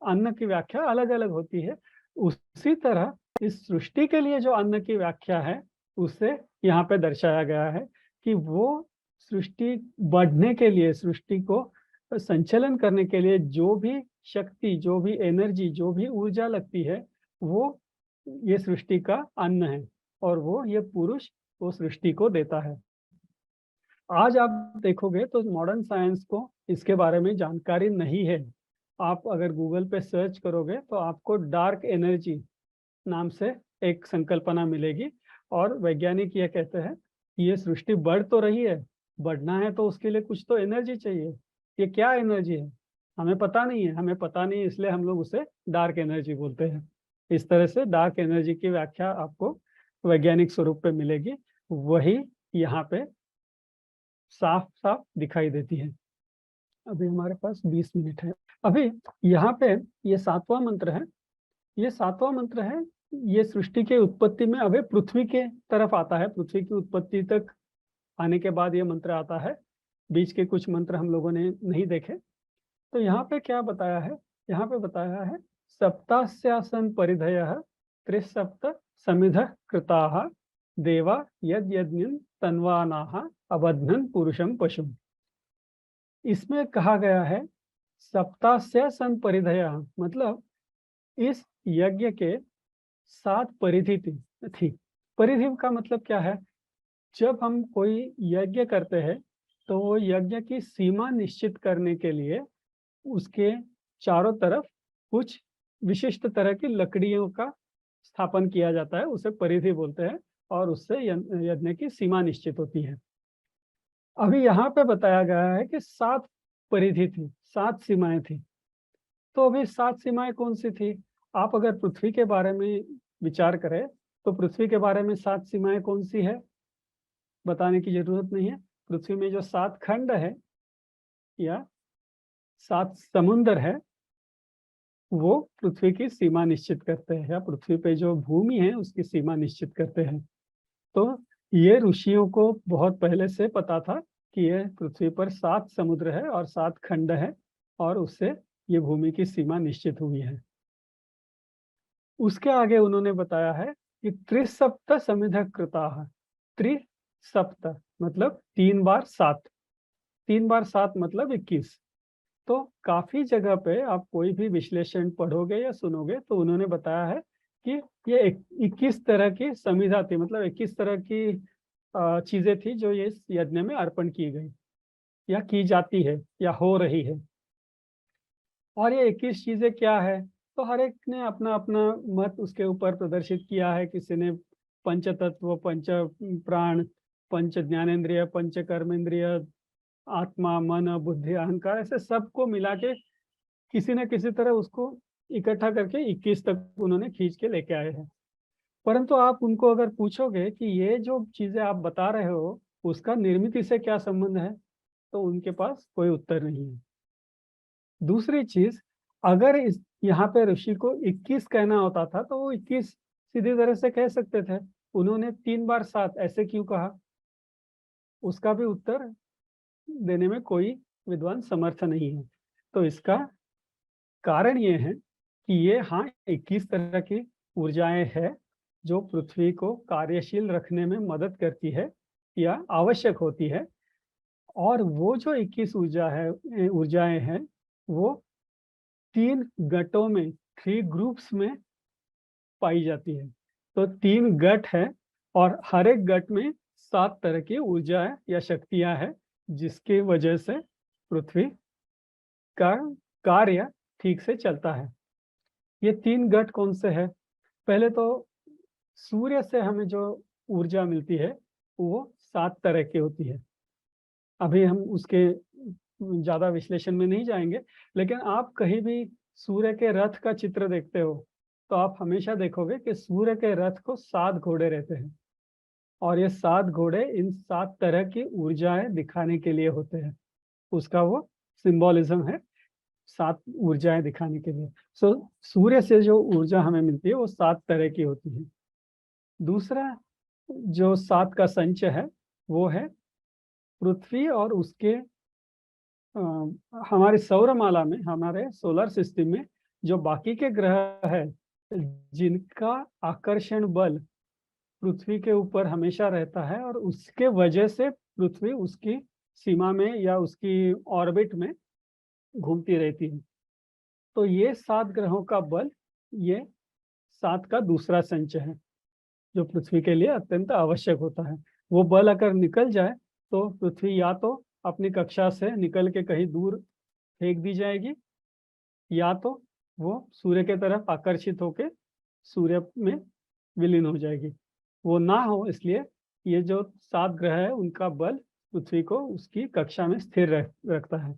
अन्न की व्याख्या अलग अलग होती है। उसी तरह इस सृष्टि के लिए जो अन्न की व्याख्या है उसे यहाँ पे दर्शाया गया है कि वो सृष्टि बढ़ने के लिए, सृष्टि को संचालन करने के लिए जो भी शक्ति, जो भी एनर्जी, जो भी ऊर्जा लगती है, वो ये सृष्टि का अन्न है, और वो ये पुरुष वो सृष्टि को देता है। आज आप देखोगे तो मॉडर्न साइंस को इसके बारे में जानकारी नहीं है। आप अगर गूगल पे सर्च करोगे तो आपको डार्क एनर्जी नाम से एक संकल्पना मिलेगी, और वैज्ञानिक ये कहते हैं कि ये सृष्टि बढ़ तो रही है, बढ़ना है तो उसके लिए कुछ तो एनर्जी चाहिए। ये क्या एनर्जी है हमें पता नहीं है, हमें पता नहीं, इसलिए हम लोग उसे डार्क एनर्जी बोलते हैं। इस तरह से डार्क एनर्जी की व्याख्या आपको वैज्ञानिक स्वरूप पे मिलेगी, वही यहाँ पे साफ साफ दिखाई देती है। अभी हमारे पास 20 मिनट है। अभी यहाँ पे ये सातवां मंत्र है, ये सातवां मंत्र है, ये सृष्टि के उत्पत्ति में अभी पृथ्वी के तरफ आता है। पृथ्वी की उत्पत्ति तक आने के बाद ये मंत्र आता है। बीच के कुछ मंत्र हम लोगों ने नहीं देखे। तो यहाँ पे क्या बताया है, यहाँ पे बताया है सप्तास्यासन परिधयः त्रिसप्त समिधः कृताः देवा यद यज्ञं तन्वानाः अबध्नन् पुरुषं पशुम्। इसमें कहा गया है सप्तास्यासन परिधयः, मतलब इस यज्ञ के 7 परिधि थी। परिधि का मतलब क्या है, जब हम कोई यज्ञ करते हैं तो वो यज्ञ की सीमा निश्चित करने के लिए उसके चारों तरफ कुछ विशिष्ट तरह की लकड़ियों का स्थापन किया जाता है, उसे परिधि बोलते हैं, और उससे यज्ञ की सीमा निश्चित होती है। अभी यहाँ पे बताया गया है कि 7 परिधि थी, 7 सीमाएं थी। तो अभी 7 सीमाएं कौन सी थी? आप अगर पृथ्वी के बारे में विचार करें तो पृथ्वी के बारे में 7 सीमाएं कौन सी है, बताने की जरूरत नहीं है। पृथ्वी में जो 7 खंड है या 7 समुद्र है, वो पृथ्वी की सीमा निश्चित करते हैं, या पृथ्वी पे जो भूमि है उसकी सीमा निश्चित करते हैं। तो ये ऋषियों को बहुत पहले से पता था कि ये पृथ्वी पर 7 समुद्र है और 7 खंड है, और उससे ये भूमि की सीमा निश्चित हुई है। उसके आगे उन्होंने बताया है कि त्रिसप्त समिध कृताः। त्रिसप्त मतलब 3 बार 7, 3 बार 7 मतलब 21। तो काफी जगह पे आप कोई भी विश्लेषण पढ़ोगे या सुनोगे तो उन्होंने बताया है कि ये 21 तरह की समिधा थी, मतलब 21 तरह की चीजें थी जो ये यज्ञ में अर्पण की गई या की जाती है या हो रही है। और ये 21 चीजें क्या है, तो हर एक ने अपना अपना मत उसके ऊपर प्रदर्शित किया है। किसी ने पंच तत्व, पंच प्राण, पंच ज्ञानेन्द्रिय, पंच कर्मेंद्रिय, आत्मा, मन, बुद्धि, अहंकार, ऐसे सबको मिला के किसी न किसी तरह उसको इकट्ठा करके 21 तक उन्होंने खींच के लेके आए हैं। परंतु आप उनको अगर पूछोगे कि ये जो चीजें आप बता रहे हो उसका निर्मित से क्या संबंध है, तो उनके पास कोई उत्तर नहीं है। दूसरी चीज, अगर इस यहाँ पे ऋषि को 21 कहना होता था तो वो 21 सीधी तरह से कह सकते थे। उन्होंने 3 बार 7 ऐसे क्यों कहा? उसका भी उत्तर देने में कोई विद्वान समर्थ नहीं है। तो इसका कारण ये है कि ये, हाँ, 21 तरह की ऊर्जाएं हैं जो पृथ्वी को कार्यशील रखने में मदद करती है या आवश्यक होती है। और वो जो 21 ऊर्जाएं हैं वो 3 गटों में, 3 ग्रुप्स में पाई जाती है। तो 3 गट है और हर एक गट में 7 तरह की ऊर्जाएं या शक्तियां हैं जिसकी वजह से पृथ्वी का कार्य ठीक से चलता है। ये 3 गट कौन से हैं? पहले तो सूर्य से हमें जो ऊर्जा मिलती है वो 7 तरह की होती है। अभी हम उसके ज्यादा विश्लेषण में नहीं जाएंगे, लेकिन आप कहीं भी सूर्य के रथ का चित्र देखते हो तो आप हमेशा देखोगे कि सूर्य के रथ को 7 घोड़े रहते हैं और ये 7 घोड़े इन 7 तरह की ऊर्जाएं दिखाने के लिए होते हैं। उसका वो सिंबॉलिज्म है, 7 ऊर्जाएं दिखाने के लिए। सूर्य से जो ऊर्जा हमें मिलती है वो 7 तरह की होती है। दूसरा जो 7 का संचय है वो है पृथ्वी और उसके हमारे सौरमाला में, हमारे सोलर सिस्टम में जो बाकी के ग्रह है जिनका आकर्षण बल पृथ्वी के ऊपर हमेशा रहता है और उसके वजह से पृथ्वी उसकी सीमा में या उसकी ऑर्बिट में घूमती रहती है। तो ये 7 ग्रहों का बल, ये 7 का दूसरा संचय है जो पृथ्वी के लिए अत्यंत आवश्यक होता है। वो बल अगर निकल जाए तो पृथ्वी या तो अपनी कक्षा से निकल के कहीं दूर फेंक दी जाएगी या तो वो सूर्य के तरफ आकर्षित होकर सूर्य में विलीन हो जाएगी। वो ना हो इसलिए ये जो 7 ग्रह है उनका बल पृथ्वी को उसकी कक्षा में स्थिर रखता है।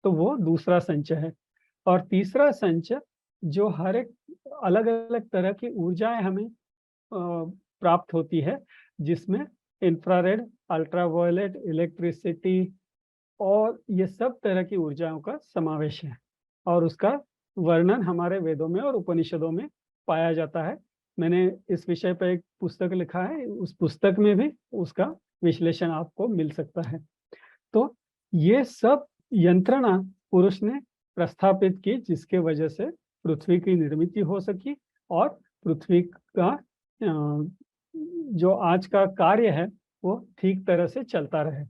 तो वो दूसरा संचय है। और तीसरा संचय जो हर एक अलग अलग तरह की ऊर्जाएं हमें प्राप्त होती है, जिसमें इंफ्रारेड, अल्ट्रावायलेट, इलेक्ट्रिसिटी और ये सब तरह की ऊर्जाओं का समावेश है और उसका वर्णन हमारे वेदों में और उपनिषदों में पाया जाता है। मैंने इस विषय पर एक पुस्तक लिखा है, उस पुस्तक में भी उसका विश्लेषण आपको मिल सकता है। तो ये सब यंत्रणा पुरुष ने प्रस्थापित की जिसके वजह से पृथ्वी की निर्मित हो सकी और पृथ्वी का जो आज का कार्य है वो ठीक तरह से चलता रहे।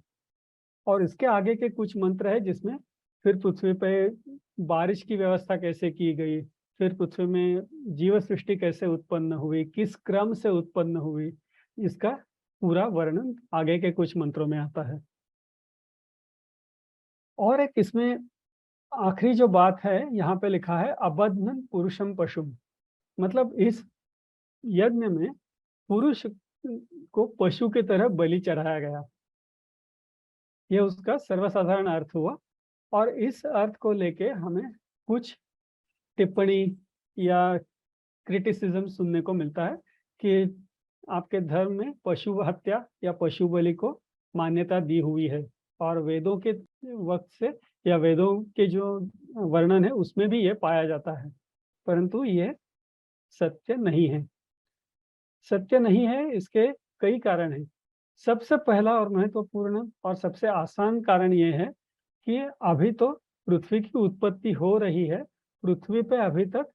और इसके आगे के कुछ मंत्र है जिसमें फिर पृथ्वी पे बारिश की व्यवस्था कैसे की गई, फिर पृथ्वी में जीव सृष्टि कैसे उत्पन्न हुई, किस क्रम से उत्पन्न हुई, इसका पूरा वर्णन आगे के कुछ मंत्रों में आता है। और एक इसमें आखिरी जो बात है यहाँ पे लिखा है अबध्न पुरुषम पशुम, मतलब इस यज्ञ में पुरुष को पशु की तरह बलि चढ़ाया गया। यह उसका सर्वसाधारण अर्थ हुआ और इस अर्थ को लेके हमें कुछ टिप्पणी या क्रिटिसिज्म सुनने को मिलता है कि आपके धर्म में पशु हत्या या पशु बलि को मान्यता दी हुई है और वेदों के वक्त से या वेदों के जो वर्णन है उसमें भी ये पाया जाता है, परंतु ये सत्य नहीं है। सत्य नहीं है, इसके कई कारण हैं। सबसे पहला और महत्वपूर्ण और सबसे आसान कारण ये है कि अभी तो पृथ्वी की उत्पत्ति हो रही है, पृथ्वी पे अभी तक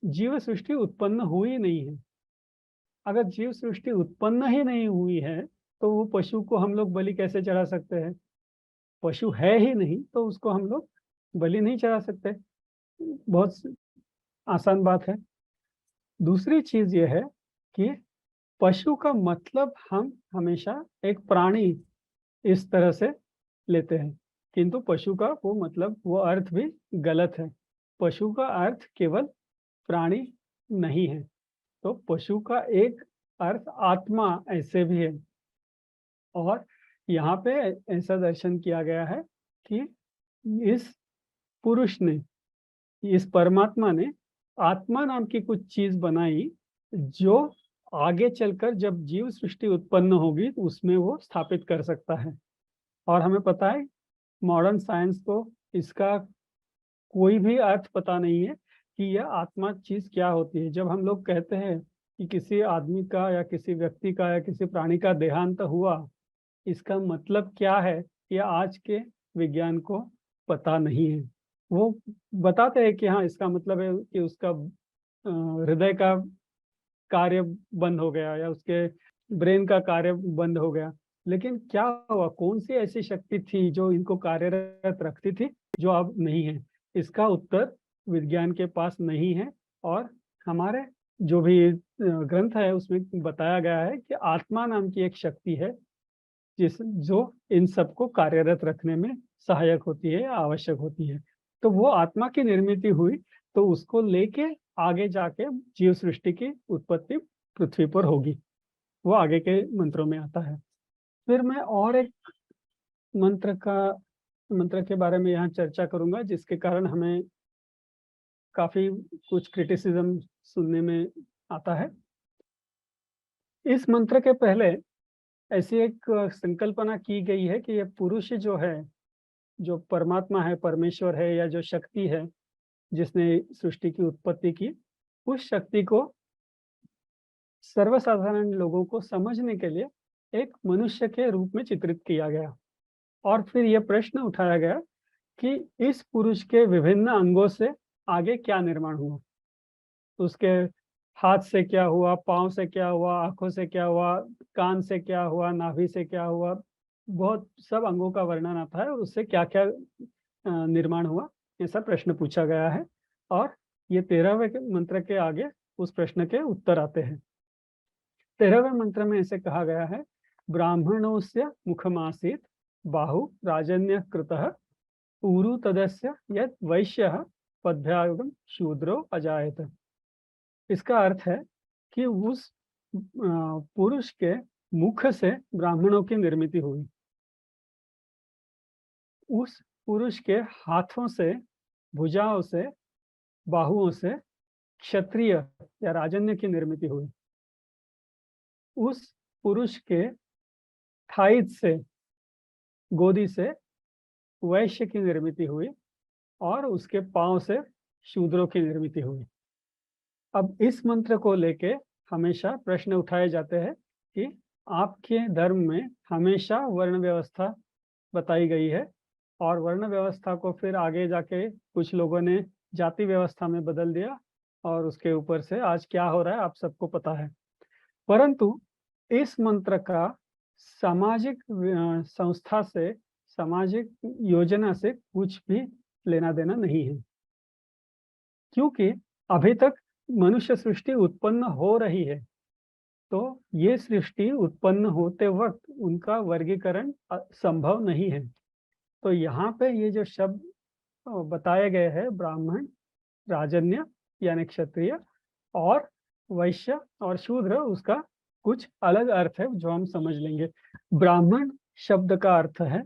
जीव सृष्टि उत्पन्न हुई नहीं है। अगर जीव सृष्टि उत्पन्न ही नहीं हुई है तो वो पशु को हम लोग बलि कैसे चढ़ा सकते हैं? पशु है ही नहीं तो उसको हम लोग बलि नहीं चढ़ा सकते। बहुत आसान बात है। दूसरी चीज ये है कि पशु का मतलब हम हमेशा एक प्राणी इस तरह से लेते हैं, किंतु पशु का वो मतलब, वो अर्थ भी गलत है। पशु का अर्थ केवल प्राणी नहीं है। तो पशु का एक अर्थ आत्मा ऐसे भी है। और यहाँ पे ऐसा दर्शन किया गया है कि इस पुरुष ने, इस परमात्मा ने आत्मा नाम की कुछ चीज बनाई जो आगे चलकर जब जीव सृष्टि उत्पन्न होगी तो उसमें वो स्थापित कर सकता है। और हमें पता है मॉडर्न साइंस को इसका कोई भी अर्थ पता नहीं है कि यह आत्मा चीज क्या होती है। जब हम लोग कहते हैं कि किसी आदमी का या किसी व्यक्ति का या किसी प्राणी का देहांत हुआ, इसका मतलब क्या है, यह आज के विज्ञान को पता नहीं है। वो बताते हैं कि हाँ, इसका मतलब है कि उसका हृदय का कार्य बंद हो गया या उसके ब्रेन का कार्य बंद हो गया। लेकिन क्या हुआ, कौन सी ऐसी शक्ति थी जो इनको कार्यरत रखती थी, जो अब नहीं है? इसका उत्तर विज्ञान के पास नहीं है। और हमारे जो भी ग्रंथ है उसमें बताया गया है कि आत्मा नाम की एक शक्ति है जिस जो इन सबको कार्यरत रखने में सहायक होती है या आवश्यक होती है। तो वो आत्मा की निर्मित हुई, तो उसको लेके आगे जाके जीव सृष्टि की उत्पत्ति पृथ्वी पर होगी। वो आगे के मंत्रों में आता है। फिर मैं और एक मंत्र के बारे में यहाँ चर्चा करूंगा, जिसके कारण हमें काफी कुछ क्रिटिसिज्म सुनने में आता है। इस मंत्र के पहले ऐसी एक संकल्पना की गई है कि ये पुरुष जो है, जो परमात्मा है, परमेश्वर है, या जो शक्ति है जिसने सृष्टि की उत्पत्ति की, उस शक्ति को सर्वसाधारण लोगों को समझने के लिए एक मनुष्य के रूप में चित्रित किया गया। और फिर यह प्रश्न उठाया गया कि इस पुरुष के विभिन्न अंगों से आगे क्या निर्माण हुआ। उसके हाथ से क्या हुआ, पांव से क्या हुआ, आंखों से क्या हुआ, कान से क्या हुआ, नाभि से क्या हुआ, बहुत सब अंगों का वर्णन आता है और उससे क्या क्या निर्माण हुआ, ऐसा प्रश्न पूछा गया है। और ये 13वें मंत्र के आगे उस प्रश्न के उत्तर आते हैं। 13वें मंत्र में ऐसे कहा गया है, ब्राह्मणोस्य मुखमासीत बाहु राजन्य कृतः ऊरु तदस्य यद वैश्यः पद्भ्यागम शूद्रो अजायत। इसका अर्थ है कि उस पुरुष के मुख से ब्राह्मणों की निर्मित हुई, उस पुरुष के हाथों से, भुजाओं से, बाहुओं से क्षत्रिय या राजन्य की निर्मित हुई, उस पुरुष के थाइज से, गोदी से वैश्य की निर्मित हुई, और उसके पांव से शूद्रों की निर्मित हुई। अब इस मंत्र को लेके हमेशा प्रश्न उठाए जाते हैं कि आपके धर्म में हमेशा वर्ण व्यवस्था बताई गई है, और वर्ण व्यवस्था को फिर आगे जाके कुछ लोगों ने जाति व्यवस्था में बदल दिया, और उसके ऊपर से आज क्या हो रहा है आप सबको पता है। परंतु इस मंत्र का सामाजिक संस्था से, सामाजिक योजना से कुछ भी लेना देना नहीं है, क्योंकि अभी तक मनुष्य सृष्टि उत्पन्न हो रही है। तो ये सृष्टि उत्पन्न होते वक्त उनका वर्गीकरण संभव नहीं है। तो यहाँ पे ये जो शब्द बताए गए हैं, ब्राह्मण, राजन्य यानी क्षत्रिय, और वैश्य और शूद्र, उसका कुछ अलग अर्थ है जो हम समझ लेंगे। ब्राह्मण शब्द का अर्थ है,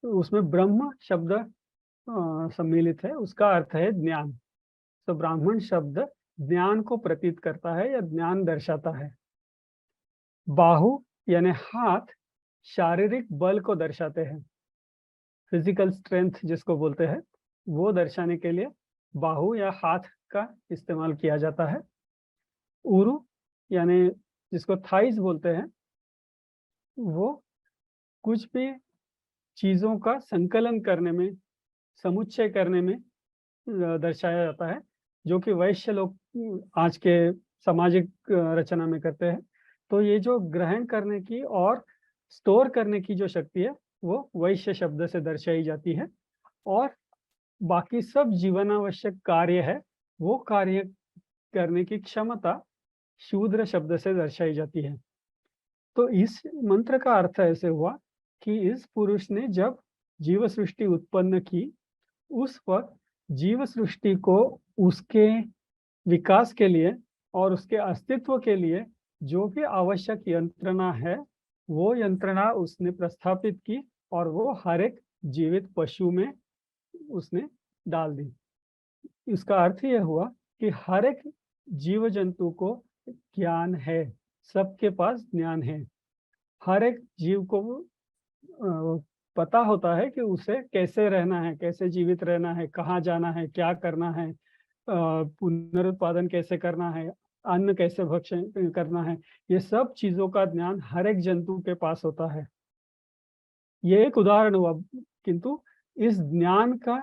उसमें ब्रह्म शब्द सम्मिलित है, उसका अर्थ है ज्ञान। तो ब्राह्मण शब्द ज्ञान को प्रतीत करता है या ज्ञान दर्शाता है। बाहु यानी हाथ शारीरिक बल को दर्शाते हैं, फिजिकल स्ट्रेंथ जिसको बोलते हैं, वो दर्शाने के लिए बाहु या हाथ का इस्तेमाल किया जाता है। उरु यानी जिसको थाइज बोलते हैं, वो कुछ भी चीजों का संकलन करने में, समुच्चय करने में दर्शाया जाता है, जो कि वैश्य लोग आज के सामाजिक रचना में करते हैं। तो ये जो ग्रहण करने की और स्टोर करने की जो शक्ति है, वो वैश्य शब्द से दर्शाई जाती है। और बाकी सब जीवनावश्यक कार्य है, वो कार्य करने की क्षमता शूद्र शब्द से दर्शाई जाती है। तो इस मंत्र का अर्थ ऐसे हुआ कि इस पुरुष ने जब जीव सृष्टि उत्पन्न की, उस वक्त जीव सृष्टि को उसके विकास के लिए और उसके अस्तित्व के लिए जो भी आवश्यक यंत्रणा है, वो यंत्रणा उसने प्रस्थापित की, और वो हर एक जीवित पशु में उसने डाल दी। इसका अर्थ यह हुआ कि हर एक जीव जंतु को ज्ञान है, सबके पास ज्ञान है। हर एक जीव को पता होता है कि उसे कैसे रहना है, कैसे जीवित रहना है, कहाँ जाना है, क्या करना है, पुनरुत्पादन कैसे करना है, अन्न कैसे भक्षण करना है, ये सब चीजों का ज्ञान हर एक जंतु के पास होता है। ये एक उदाहरण हुआ, किंतु इस ज्ञान का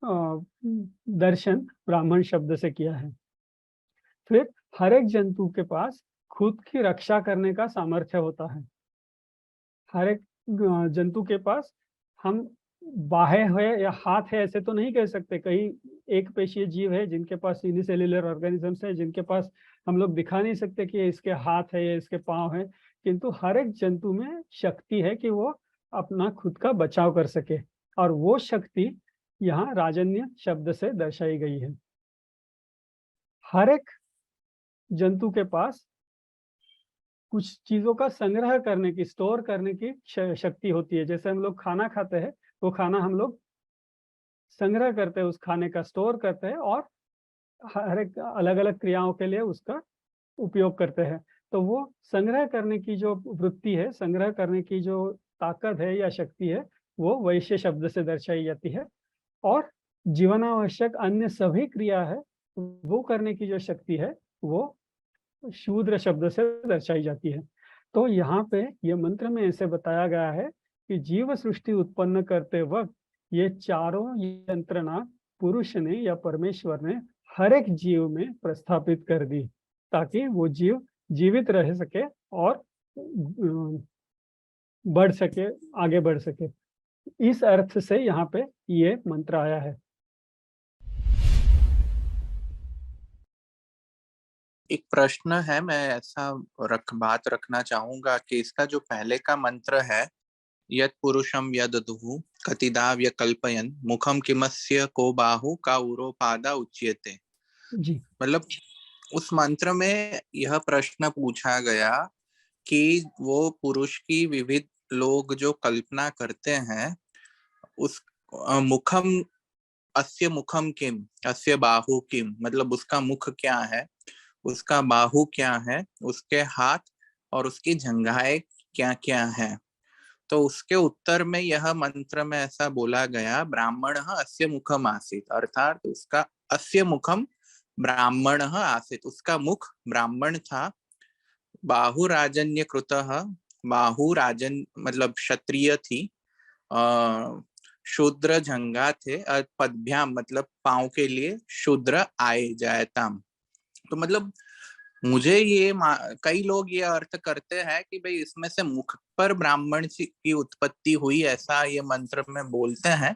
दर्शन ब्राह्मण शब्द से किया है। फिर हर एक जंतु के पास खुद की रक्षा करने का सामर्थ्य होता है। हर एक जंतु के पास, हम बाहें है या हाथ है ऐसे तो नहीं कह सकते, कई एक पेशीय जीव है जिनके पास यूनिसेल्युलर ऑर्गेनिजम्स है, जिनके पास हम लोग दिखा नहीं सकते कि ये इसके हाथ है या इसके पांव है, किंतु हर एक जंतु में शक्ति है कि वो अपना खुद का बचाव कर सके, और वो शक्ति यहाँ राजन्य शब्द से दर्शाई गई है। हर एक जंतु के पास कुछ चीजों का संग्रह करने की, स्टोर करने की शक्ति होती है। जैसे हम लोग खाना खाते हैं, वो खाना हम लोग संग्रह करते हैं, उस खाने का स्टोर करते हैं, और हर एक अलग अलग क्रियाओं के लिए उसका उपयोग करते हैं। तो वो संग्रह करने की जो वृत्ति है, संग्रह करने की जो ताकत है या शक्ति है, वो वैश्य शब्द से दर्शाई जाती है। और जीवनावश्यक अन्य सभी क्रिया है, वो करने की जो शक्ति है, वो शूद्र शब्द से दर्शाई जाती है। तो यहाँ पे ये मंत्र में ऐसे बताया गया है कि जीव सृष्टि उत्पन्न करते वक्त ये चारों यंत्रणा पुरुष ने या परमेश्वर ने हर एक जीव में प्रस्थापित कर दी, ताकि वो जीव जीवित रह सके और बढ़ सके, आगे बढ़ सके। इस अर्थ से यहाँ पे ये मंत्र आया है। एक प्रश्न है, मैं ऐसा बात रखना चाहूंगा कि इसका जो पहले का मंत्र है, यत् पुरुषम यददुः कतिदा व्यकल्पयन् मुखम किमस्य को बाहु का उरोपादा उच्यते। जी मतलब उस मंत्र में यह प्रश्न पूछा गया कि वो पुरुष की विविध लोग जो कल्पना करते हैं, उस मुखम अस्य मुखम किम अस्य बाहु किम, मतलब उसका मुख क्या है, उसका बाहु क्या है, उसके हाथ और उसकी जंघाएं क्या क्या है। तो उसके उत्तर में यह मंत्र में ऐसा बोला गया, ब्राह्मण अस्य मुखम आसीत, अर्थात उसका अस्य मुखम ब्राह्मण आसीत, उसका मुख ब्राह्मण था। बाहु राजन्य कृत, बाहु राजन मतलब क्षत्रिय थी, शूद्र जंगा थे, पदभ्याम मतलब पांव के लिए, शूद्र आए जायताम। तो मतलब मुझे ये कई लोग ये अर्थ करते हैं कि भाई इसमें से मुख पर ब्राह्मण की उत्पत्ति हुई, ऐसा ये मंत्र में बोलते हैं।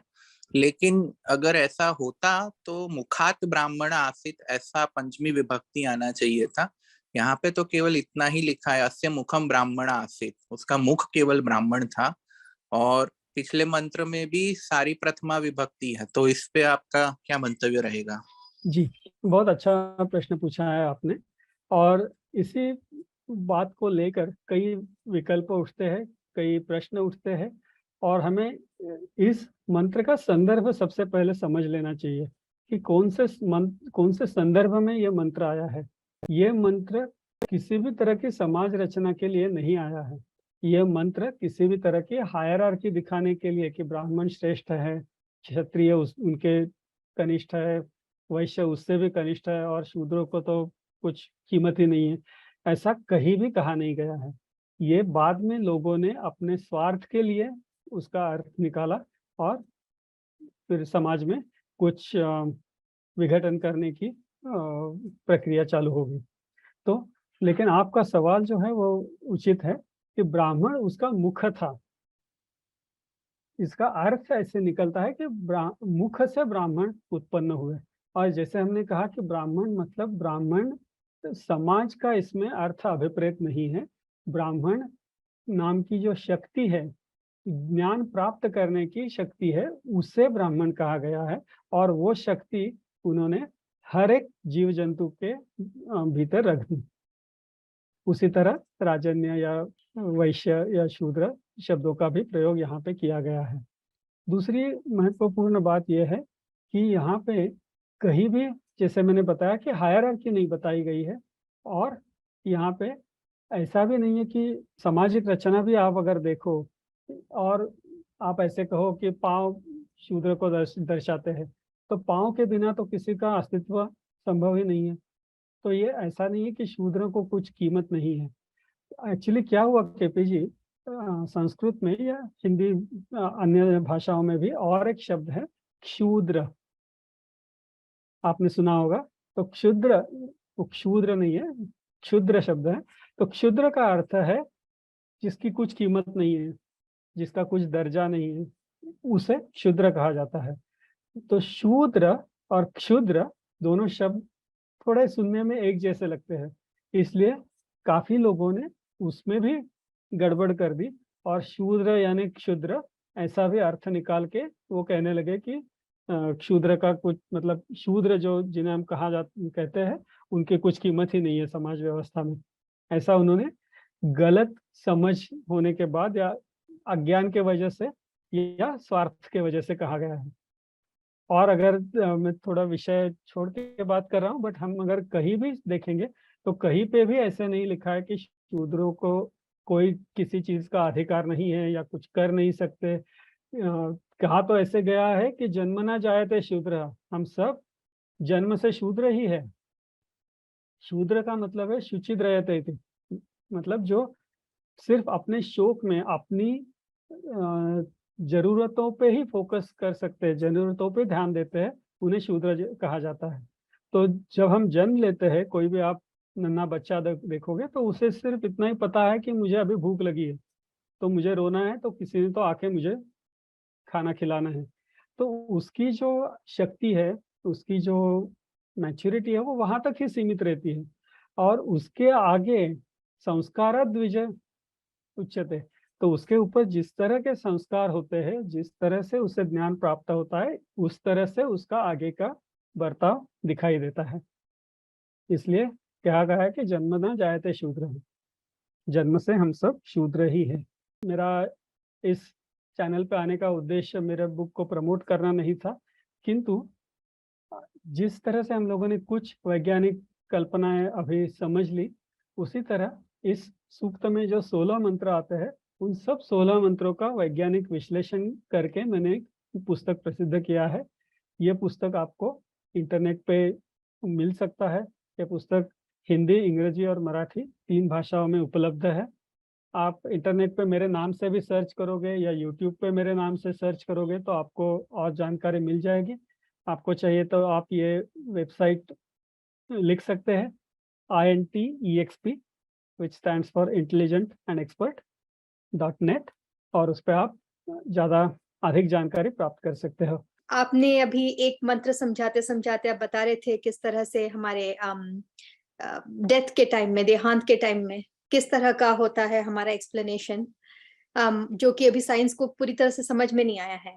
लेकिन अगर ऐसा होता तो मुखात ब्राह्मण आसित ऐसा पंचमी विभक्ति आना चाहिए था। यहाँ पे तो केवल इतना ही लिखा है, अस्य मुखम ब्राह्मण आसित, उसका मुख केवल ब्राह्मण था। और पिछले मंत्र में भी सारी प्रथमा विभक्ति है। तो इस पे आपका क्या मंतव्य रहेगा? जी, बहुत अच्छा प्रश्न पूछा है आपने। और इसी बात को लेकर कई विकल्प उठते हैं, कई प्रश्न उठते हैं, और हमें इस मंत्र का संदर्भ सबसे पहले समझ लेना चाहिए कि कौन से संदर्भ में ये मंत्र आया है। ये मंत्र किसी भी तरह की समाज रचना के लिए नहीं आया है। ये मंत्र किसी भी तरह की हायरार्की दिखाने के लिए कि ब्राह्मण श्रेष्ठ है, क्षत्रिय उनके कनिष्ठ है, वैश्य उससे भी कनिष्ठ है, और शूद्रों को तो कुछ कीमत ही नहीं है, ऐसा कहीं भी कहा नहीं गया है। ये बाद में लोगों ने अपने स्वार्थ के लिए उसका अर्थ निकाला, और फिर समाज में कुछ विघटन करने की प्रक्रिया चालू हो गई। तो लेकिन आपका सवाल जो है वो उचित है कि ब्राह्मण उसका मुख था। इसका अर्थ ऐसे निकलता है कि मुख से ब्राह्मण उत्पन्न हुए। और जैसे हमने कहा कि ब्राह्मण मतलब ब्राह्मण समाज का इसमें अर्थ अभिप्रेत नहीं है। ब्राह्मण नाम की जो शक्ति है, ज्ञान प्राप्त करने की शक्ति है, उसे ब्राह्मण कहा गया है। और वो शक्ति उन्होंने हर एक जीव जंतु के भीतर रख दी। उसी तरह राजन्य या वैश्य या शूद्र शब्दों का भी प्रयोग यहाँ पे किया गया है। दूसरी महत्वपूर्ण बात यह है कि यहाँ पे कहीं भी, जैसे मैंने बताया कि हायरार्की नहीं बताई गई है, और यहाँ पे ऐसा भी नहीं है कि सामाजिक रचना भी आप अगर देखो, और आप ऐसे कहो कि पाँव शूद्र को दर्शाते हैं, तो पाँव के बिना तो किसी का अस्तित्व संभव ही नहीं है। तो ये ऐसा नहीं है कि शूद्र को कुछ कीमत नहीं है। एक्चुअली क्या हुआ केपी जी, संस्कृत में या हिंदी, अन्य भाषाओं में भी और एक शब्द है क्षूद्र, आपने सुना होगा। तो क्षुद्र, वो क्षूद्र नहीं है, क्षुद्र शब्द है। तो क्षुद्र का अर्थ है जिसकी कुछ कीमत नहीं है, जिसका कुछ दर्जा नहीं है, उसे क्षुद्र कहा जाता है। तो शूद्र और क्षुद्र दोनों शब्द थोड़े सुनने में एक जैसे लगते हैं, इसलिए काफी लोगों ने उसमें भी गड़बड़ कर दी और शूद्र यानी क्षुद्र ऐसा भी अर्थ निकाल के वो कहने लगे कि क्षुद्र का कुछ मतलब, शूद्र जो जिन्हें हम कहते हैं उनकी कुछ कीमत ही नहीं है समाज व्यवस्था में। ऐसा उन्होंने गलत समझ होने के बाद या अज्ञान के वजह से या स्वार्थ के वजह से कहा गया है। और अगर मैं थोड़ा विषय छोड़ के बात कर रहा हूँ, बट हम अगर कहीं भी देखेंगे तो कहीं पे भी ऐसे नहीं लिखा है कि शूद्रों को कोई किसी चीज का अधिकार नहीं है या कुछ कर नहीं सकते। कहा तो ऐसे गया है कि जन्मना जायते शूद्र, हम सब जन्म से शूद्र ही है। शूद्र का मतलब है शुचित रहते थे, मतलब जो सिर्फ अपने शौक में अपनी जरूरतों पे ही फोकस कर सकते हैं, जरूरतों पे ध्यान देते हैं, उन्हें शूद्र कहा जाता है। तो जब हम जन्म लेते हैं, कोई भी आप नन्हा बच्चा देखोगे तो उसे सिर्फ इतना ही पता है कि मुझे अभी भूख लगी है, तो मुझे रोना है, तो किसी ने तो आके मुझे खाना खिलाना है। तो उसकी जो शक्ति है, उसकी जो मैच्योरिटी है, वो वहां तक ही सीमित रहती है। और उसके आगे संस्कार द्विज उच्चते, तो उसके ऊपर जिस तरह के संस्कार होते हैं, जिस तरह से उसे ज्ञान प्राप्त होता है, उस तरह से उसका आगे का बर्ताव दिखाई देता है। इसलिए कहा गया है कि जन्म न जायते शूद्र, जन्म से हम सब शूद्र ही है। मेरा इस चैनल पे आने का उद्देश्य मेरे बुक को प्रमोट करना नहीं था, किंतु जिस तरह से हम लोगों ने कुछ वैज्ञानिक कल्पनाएं अभी समझ ली, उसी तरह इस सूक्त में जो 16 मंत्र आते हैं, उन सब 16 मंत्रों का वैज्ञानिक विश्लेषण करके मैंने एक पुस्तक प्रसिद्ध किया है। ये पुस्तक आपको इंटरनेट पे मिल सकता है। ये पुस्तक हिंदी, अंग्रेजी और मराठी 3 भाषाओं में उपलब्ध है। आप इंटरनेट पे मेरे नाम से भी सर्च करोगे या यूट्यूब पे मेरे नाम से सर्च करोगे तो आपको और जानकारी मिल जाएगी। आपको चाहिए तो आप ये वेबसाइट लिख सकते हैं, INTEXP, which stands for intelligent and expert.net, और उस पर आप ज़्यादा अधिक जानकारी प्राप्त कर सकते हो। आपने अभी एक मंत्र समझाते समझाते आप बता रहे थे किस तरह से हमारे डेथ के टाइम में, देहांत के टाइम में किस तरह का होता है हमारा एक्सप्लेनेशन, जो कि अभी साइंस को पूरी तरह से समझ में नहीं आया है।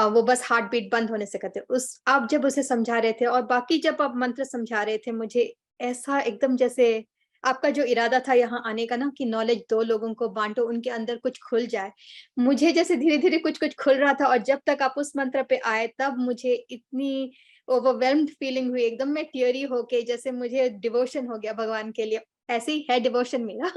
वो बस हार्ट बीट बंद होने से करते। उस आप जब उसे समझा रहे थे और बाकी जब आप मंत्र समझा रहे थे, मुझे ऐसा एकदम जैसे आपका जो इरादा था यहाँ आने का ना, कि नॉलेज 2 लोगों को बांटो, उनके अंदर कुछ खुल जाए, मुझे जैसे धीरे धीरे कुछ कुछ खुल रहा था। और जब तक आप उस मंत्र पे आए तब मुझे इतनी ओवरवेल्म्ड फीलिंग हुई, एकदम मैं टियरी होके, जैसे मुझे डिवोशन हो गया भगवान के लिए। ऐसे ही है डिवोशन मेरा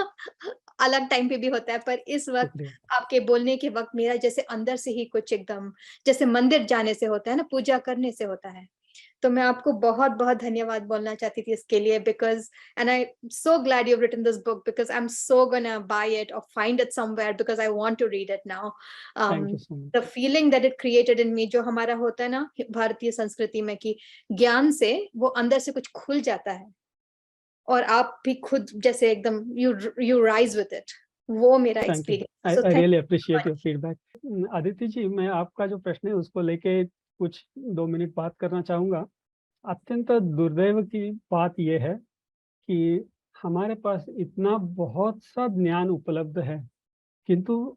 अलग टाइम पे भी होता है, पर इस वक्त आपके बोलने के वक्त मेरा जैसे अंदर से ही कुछ एकदम जैसे मंदिर जाने से होता है ना, पूजा करने से होता है। तो मैं आपको बहुत बहुत धन्यवाद बोलना चाहती थी इसके लिए, because and I so glad you have written this book, because I am so gonna buy it और find it somewhere, because I want to read it now. The feeling that it created in me, जो हमारा होता है ना भारतीय संस्कृति में, कि ज्ञान से वो अंदर से कुछ खुल जाता है और आप भी खुद जैसे एकदम यू राइज विद इट, वो मेरा experience. I really appreciate your feedback. Aditi ji, मैं आपका जो प्रश्न है उसको लेके कुछ 2 मिनट बात करना चाहूँगा। अत्यंत दुर्दैव की बात यह है कि हमारे पास इतना बहुत सा ज्ञान उपलब्ध है, किंतु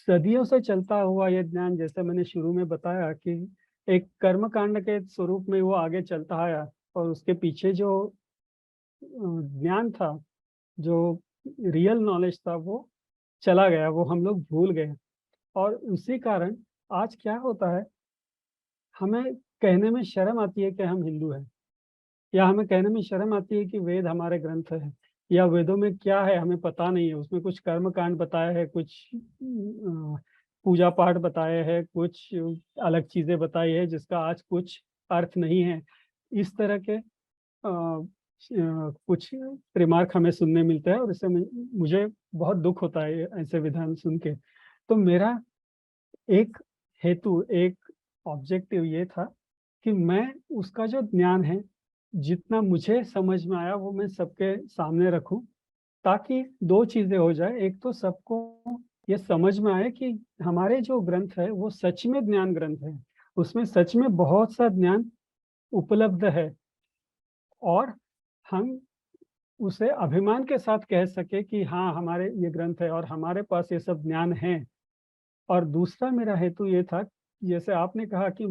सदियों से चलता हुआ यह ज्ञान, जैसे मैंने शुरू में बताया कि एक कर्मकांड के स्वरूप में वो आगे चलता आया, और उसके पीछे जो ज्ञान था, जो रियल नॉलेज था, वो चला गया, वो हम लोग भूल गए। और उसी कारण आज क्या होता है, हमें कहने में शर्म आती है कि हम हिंदू हैं, या हमें कहने में शर्म आती है कि वेद हमारे ग्रंथ है, या वेदों में क्या है हमें पता नहीं है। उसमें कुछ कर्म कांड बताया है, कुछ पूजा पाठ बताए हैं, कुछ अलग चीजें बताई है जिसका आज कुछ अर्थ नहीं है। इस तरह के कुछ रिमार्क हमें सुनने मिलता है और इससे मुझे बहुत दुख होता है ऐसे विधान सुन के। तो मेरा एक हेतु, एक ऑब्जेक्टिव ये था कि मैं उसका जो ज्ञान है, जितना मुझे समझ में आया वो मैं सबके सामने रखूं, ताकि दो चीजें हो जाए। एक तो सबको ये समझ में आए कि हमारे जो ग्रंथ है वो सच में ज्ञान ग्रंथ है, उसमें सच में बहुत सा ज्ञान उपलब्ध है और हम उसे अभिमान के साथ कह सके कि हाँ, हमारे ये ग्रंथ है और हमारे पास ये सब ज्ञान है। और दूसरा मेरा हेतु ये था, जैसे आपने कहा कि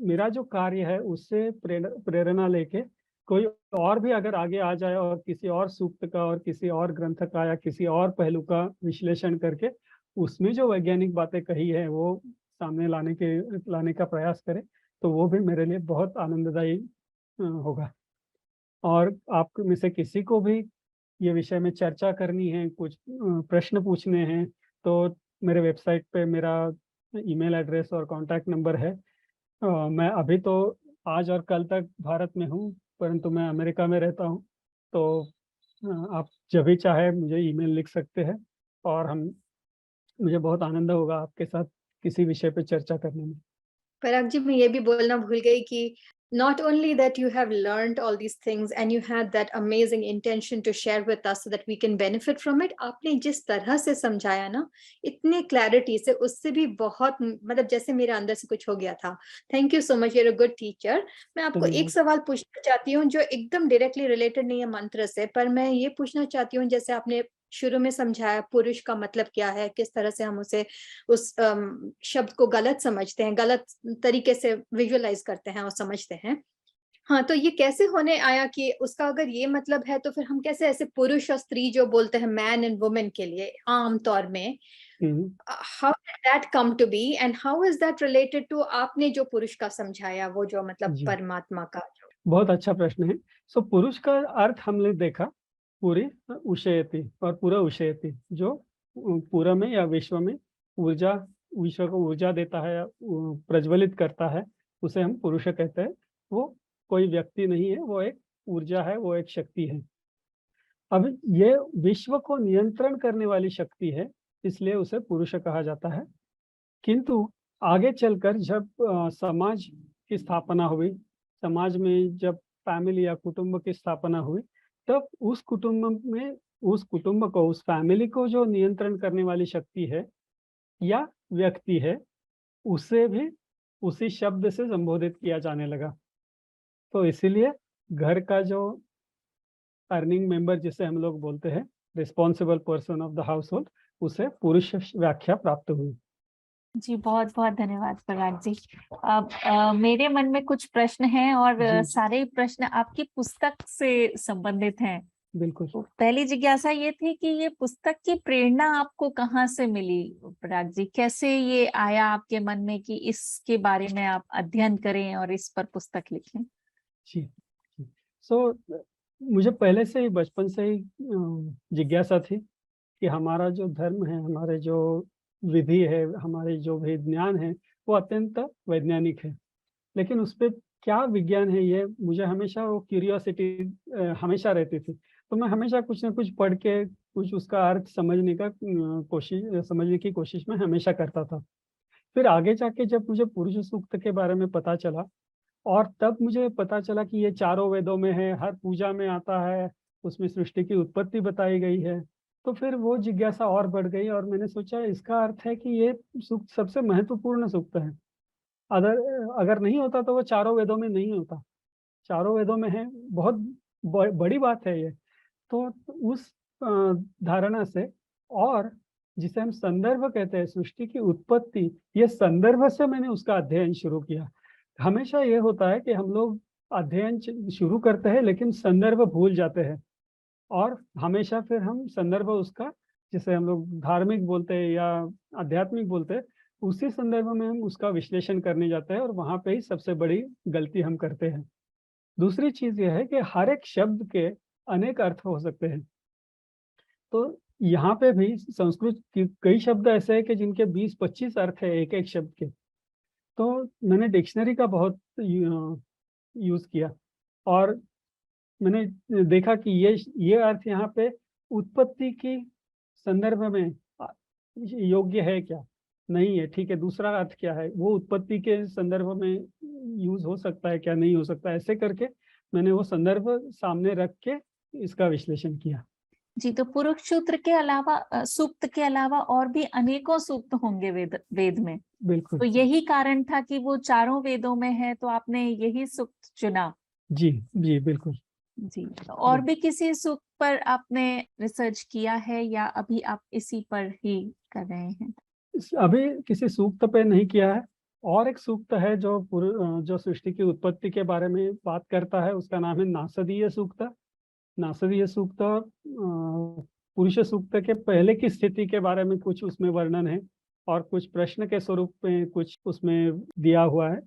मेरा जो कार्य है उससे प्रेरणा लेके कोई और भी अगर आगे आ जाए और किसी और सूक्त का और किसी और ग्रंथ का या किसी और पहलू का विश्लेषण करके उसमें जो वैज्ञानिक बातें कही है वो सामने लाने का प्रयास करे, तो वो भी मेरे लिए बहुत आनंददायी होगा। और आप में से किसी को भी ये विषय में चर्चा करनी है, कुछ प्रश्न पूछने हैं, तो मेरे वेबसाइट पे मेरा ईमेल एड्रेस और कांटेक्ट नंबर है। मैं अभी तो आज और कल तक भारत में हूँ, परंतु मैं अमेरिका में रहता हूँ। तो आप जब भी चाहे मुझे ईमेल लिख सकते हैं और मुझे बहुत आनंद होगा आपके साथ किसी विषय पे चर्चा करने में। पराग जी, मैं ये भी बोलना भूल गई कि not only that you have learned all these things and you had that amazing intention to share with us so that we can benefit from it, आपने जिस तरह से समझाया ना, इतने क्लैरिटी से, उससे भी बहुत मतलब जैसे मेरे अंदर से कुछ हो गया था। Thank you so much, you're a good teacher. मैं आपको एक सवाल पूछना चाहती हूँ जो एकदम डायरेक्टली रिलेटेड नहीं है मंत्र से, पर मैं ये पूछना चाहती हूँ, जैसे आपने शुरू में समझाया पुरुष का मतलब क्या है, किस तरह से हम उस शब्द को गलत समझते हैं, गलत तरीके से विजुअलाइज करते हैं और समझते हैं। हाँ, तो ये कैसे होने आया कि उसका अगर ये मतलब है तो फिर हम कैसे ऐसे पुरुष और स्त्री जो बोलते हैं मैन एंड वुमेन के लिए आम तौर में, how did that come to be and how is that related to आपने जो पुरुष का समझाया, वो जो मतलब परमात्मा का जो। बहुत अच्छा प्रश्न है। सो पुरुष का अर्थ हमने देखा पूरी उषयति और पूरा उषयति, जो पूरा में या विश्व में विश्व को ऊर्जा देता है, प्रज्वलित करता है, उसे हम पुरुष कहते हैं। वो कोई व्यक्ति नहीं है, वो एक ऊर्जा है, वो एक शक्ति है। अब ये विश्व को नियंत्रण करने वाली शक्ति है, इसलिए उसे पुरुष कहा जाता है। किंतु आगे चलकर जब समाज की स्थापना हुई, समाज में जब फैमिली या कुटुंब की स्थापना हुई, तब उस कुटुंब को, उस फैमिली को जो नियंत्रण करने वाली शक्ति है या व्यक्ति है, उसे भी उसी शब्द से संबोधित किया जाने लगा। तो इसीलिए घर का जो अर्निंग मेंबर जिसे हम लोग बोलते हैं, responsible person of the house hold, उसे पुरुष व्याख्या प्राप्त हुई। जी, बहुत बहुत धन्यवाद पराग जी। अब मेरे मन में कुछ प्रश्न हैं और सारे प्रश्न आपकी पुस्तक से संबंधित हैं। बिल्कुल। तो पहली जिज्ञासा ये थी कि ये पुस्तक की प्रेरणा आपको कहाँ से मिली पराग जी? कैसे ये आया आपके मन में कि इसके बारे में आप अध्ययन करें और इस पर पुस्तक लिखें? जी, सो मुझे पहले से ही, बचपन से ही जिज्ञासा थी कि हमारा जो धर्म है, हमारे जो विधि है, हमारे जो भी ज्ञान है, वो अत्यंत वैज्ञानिक है, लेकिन उस पर क्या विज्ञान है, ये मुझे हमेशा वो क्यूरियोसिटी हमेशा रहती थी। तो मैं हमेशा कुछ ना कुछ पढ़ के कुछ उसका अर्थ समझने की कोशिश में हमेशा करता था। फिर आगे जाके जब मुझे पुरुष सूक्त के बारे में पता चला, और तब मुझे पता चला कि ये चारों वेदों में है, हर पूजा में आता है, उसमें सृष्टि की उत्पत्ति बताई गई है, तो फिर वो जिज्ञासा और बढ़ गई और मैंने सोचा इसका अर्थ है कि ये सूक्त सबसे महत्वपूर्ण सूक्त है। अगर नहीं होता तो वो चारों वेदों में नहीं होता, चारों वेदों में है, बहुत बड़ी बात है ये। तो उस धारणा से, और जिसे हम संदर्भ कहते हैं, सृष्टि की उत्पत्ति, ये संदर्भ से मैंने उसका अध्ययन शुरू किया। हमेशा ये होता है कि हम लोग अध्ययन शुरू करते हैं लेकिन संदर्भ भूल जाते हैं, और हमेशा फिर हम संदर्भ उसका, जिसे हम लोग धार्मिक बोलते हैं या आध्यात्मिक बोलते हैं, उसी संदर्भ में हम उसका विश्लेषण करने जाते हैं और वहां पे ही सबसे बड़ी गलती हम करते हैं। दूसरी चीज यह है कि हर एक शब्द के अनेक अर्थ हो सकते हैं। तो यहाँ पे भी संस्कृत के कई शब्द ऐसे हैं कि जिनके 20-25 अर्थ है एक एक शब्द के। तो मैंने डिक्शनरी का बहुत यूज किया और मैंने देखा कि ये अर्थ यहाँ पे उत्पत्ति की संदर्भ में योग्य है क्या, नहीं है, ठीक है, दूसरा अर्थ क्या है, वो उत्पत्ति के संदर्भ में यूज हो सकता है क्या, नहीं हो सकता, ऐसे करके मैंने वो संदर्भ सामने रख के इसका विश्लेषण किया। जी, तो पुरुष सूत्र के अलावा सूक्त के अलावा और भी अनेकों सूक्त होंगे वेद में। बिल्कुल। तो यही कारण था कि वो चारों वेदों में है, तो आपने यही सूक्त चुना। जी जी बिल्कुल। जी, तो और भी किसी सूक्त पर आपने रिसर्च किया है या अभी आप इसी पर ही कर रहे हैं? अभी किसी सूक्त पे नहीं किया है। और एक सूक्त है जो सृष्टि की उत्पत्ति के बारे में बात करता है, उसका नाम है नासदीय सूक्त। नासदीय सूक्त पुरुष सूक्त के पहले की स्थिति के बारे में कुछ उसमें वर्णन है और कुछ प्रश्न के स्वरूप में कुछ उसमें दिया हुआ है।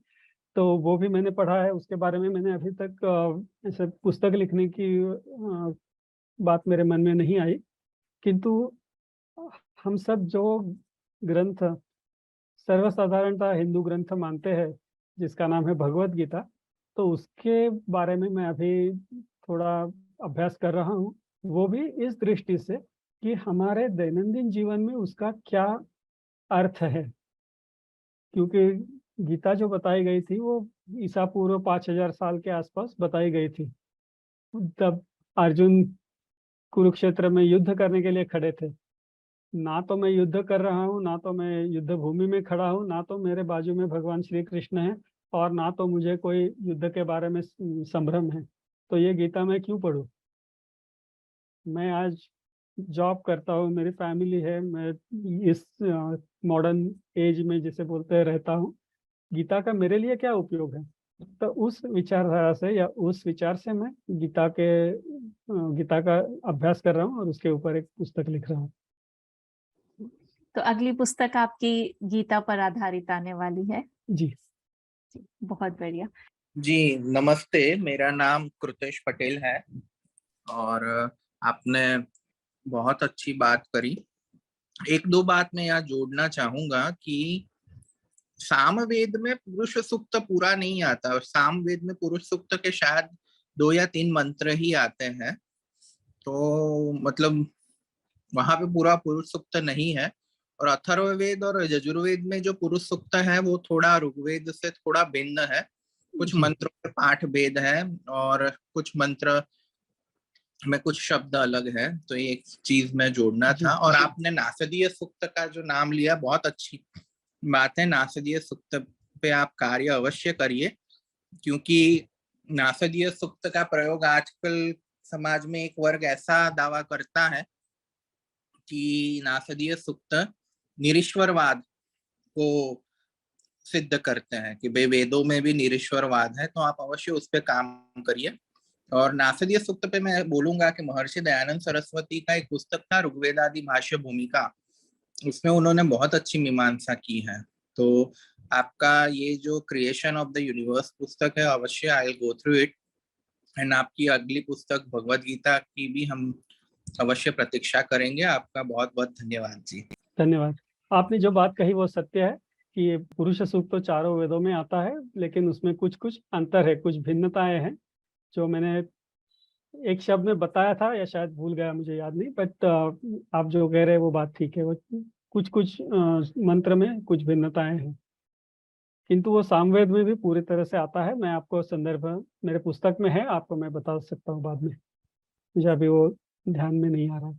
तो वो भी मैंने पढ़ा है, उसके बारे में मैंने अभी तक ऐसे पुस्तक लिखने की बात मेरे मन में नहीं आई। किंतु हम सब जो ग्रंथ सर्वसाधारणतः हिंदू ग्रंथ मानते हैं, जिसका नाम है भगवत गीता, तो उसके बारे में मैं अभी थोड़ा अभ्यास कर रहा हूँ। वो भी इस दृष्टि से कि हमारे दैनंदिन जीवन में उसका क्या अर्थ है, क्योंकि गीता जो बताई गई थी वो ईसा पूर्व 5000 साल के आसपास बताई गई थी। तब अर्जुन कुरुक्षेत्र में युद्ध करने के लिए खड़े थे। ना तो मैं युद्ध कर रहा हूँ, ना तो मैं युद्ध भूमि में खड़ा हूँ, ना तो मेरे बाजू में भगवान श्री कृष्ण है, और ना तो मुझे कोई युद्ध के बारे में संभ्रम है। तो ये गीता मैं क्यों पढूं? मैं आज जॉब करता हूँ, मेरी फैमिली है, मैं इस मॉडर्न एज में जिसे बोलते हैं रहता हूँ। गीता का मेरे लिए क्या उपयोग है? तो उस विचारधारा से या उस विचार से मैं गीता का अभ्यास कर रहा हूँ और उसके ऊपर एक पुस्तक लिख रहा हूँ। तो अगली पुस्तक आपकी गीता पर आधारित आने वाली है? जी, बहुत बढ़िया। जी नमस्ते, मेरा नाम कृतेश पटेल है और आपने बहुत अच्छी बात करी। एक दो बात मैं यहाँ जोड़ना चाहूंगा कि सामवेद में पुरुष सूक्त पूरा नहीं आता, और सामवेद में पुरुष सूक्त के शायद 2 या 3 मंत्र ही आते हैं। तो मतलब वहां पे पूरा पुरुष सूक्त नहीं है। और अथर्ववेद और यजुर्वेद में जो पुरुष सूक्त है वो थोड़ा ऋग्वेद से थोड़ा भिन्न है। कुछ मंत्रों के पाठ भेद है और कुछ मंत्र में कुछ शब्द अलग है। तो ये एक चीज मैं जोड़ना था। और आपने नासदीय सूक्त का जो नाम लिया, बहुत अच्छी बात है। नासदीय सूक्त पे आप कार्य अवश्य करिए, क्योंकि नासदीय सूक्त का प्रयोग आजकल समाज में एक वर्ग ऐसा दावा करता है कि नासदीय सूक्त निरीश्वरवाद को सिद्ध करते हैं कि भाई वेदों में भी निरीश्वरवाद है। तो आप अवश्य उस पर काम करिए। और नासदीय सूक्त पे मैं बोलूंगा कि महर्षि दयानंद सरस्वती का एक पुस्तक था ऋग्वेदादि भाष्य भूमिका, उसमें उन्होंने बहुत अच्छी मीमांसा की है। तो आपका ये जो क्रिएशन ऑफ द यूनिवर्स पुस्तक है, अवश्य I will go through it. And आपकी अगली पुस्तक भगवत गीता की भी हम अवश्य प्रतीक्षा करेंगे। आपका बहुत बहुत धन्यवाद जी। धन्यवाद। आपने जो बात कही वो सत्य है कि पुरुष सूक्त तो चारों वेदों में आता है, लेकिन उसमें कुछ कुछ अंतर है, कुछ भिन्नताएं हैं जो मैंने एक शब्द में बताया था, या शायद भूल गया, मुझे याद नहीं। बट आप जो कह रहे हैं वो बात ठीक है। वो कुछ कुछ मंत्र में कुछ भिन्नताएं हैं, किंतु वो सामवेद में भी पूरी तरह से आता है। मैं आपको संदर्भ मेरे पुस्तक में है, आपको मैं बता सकता हूँ बाद में, मुझे अभी वो ध्यान में नहीं आ रहा।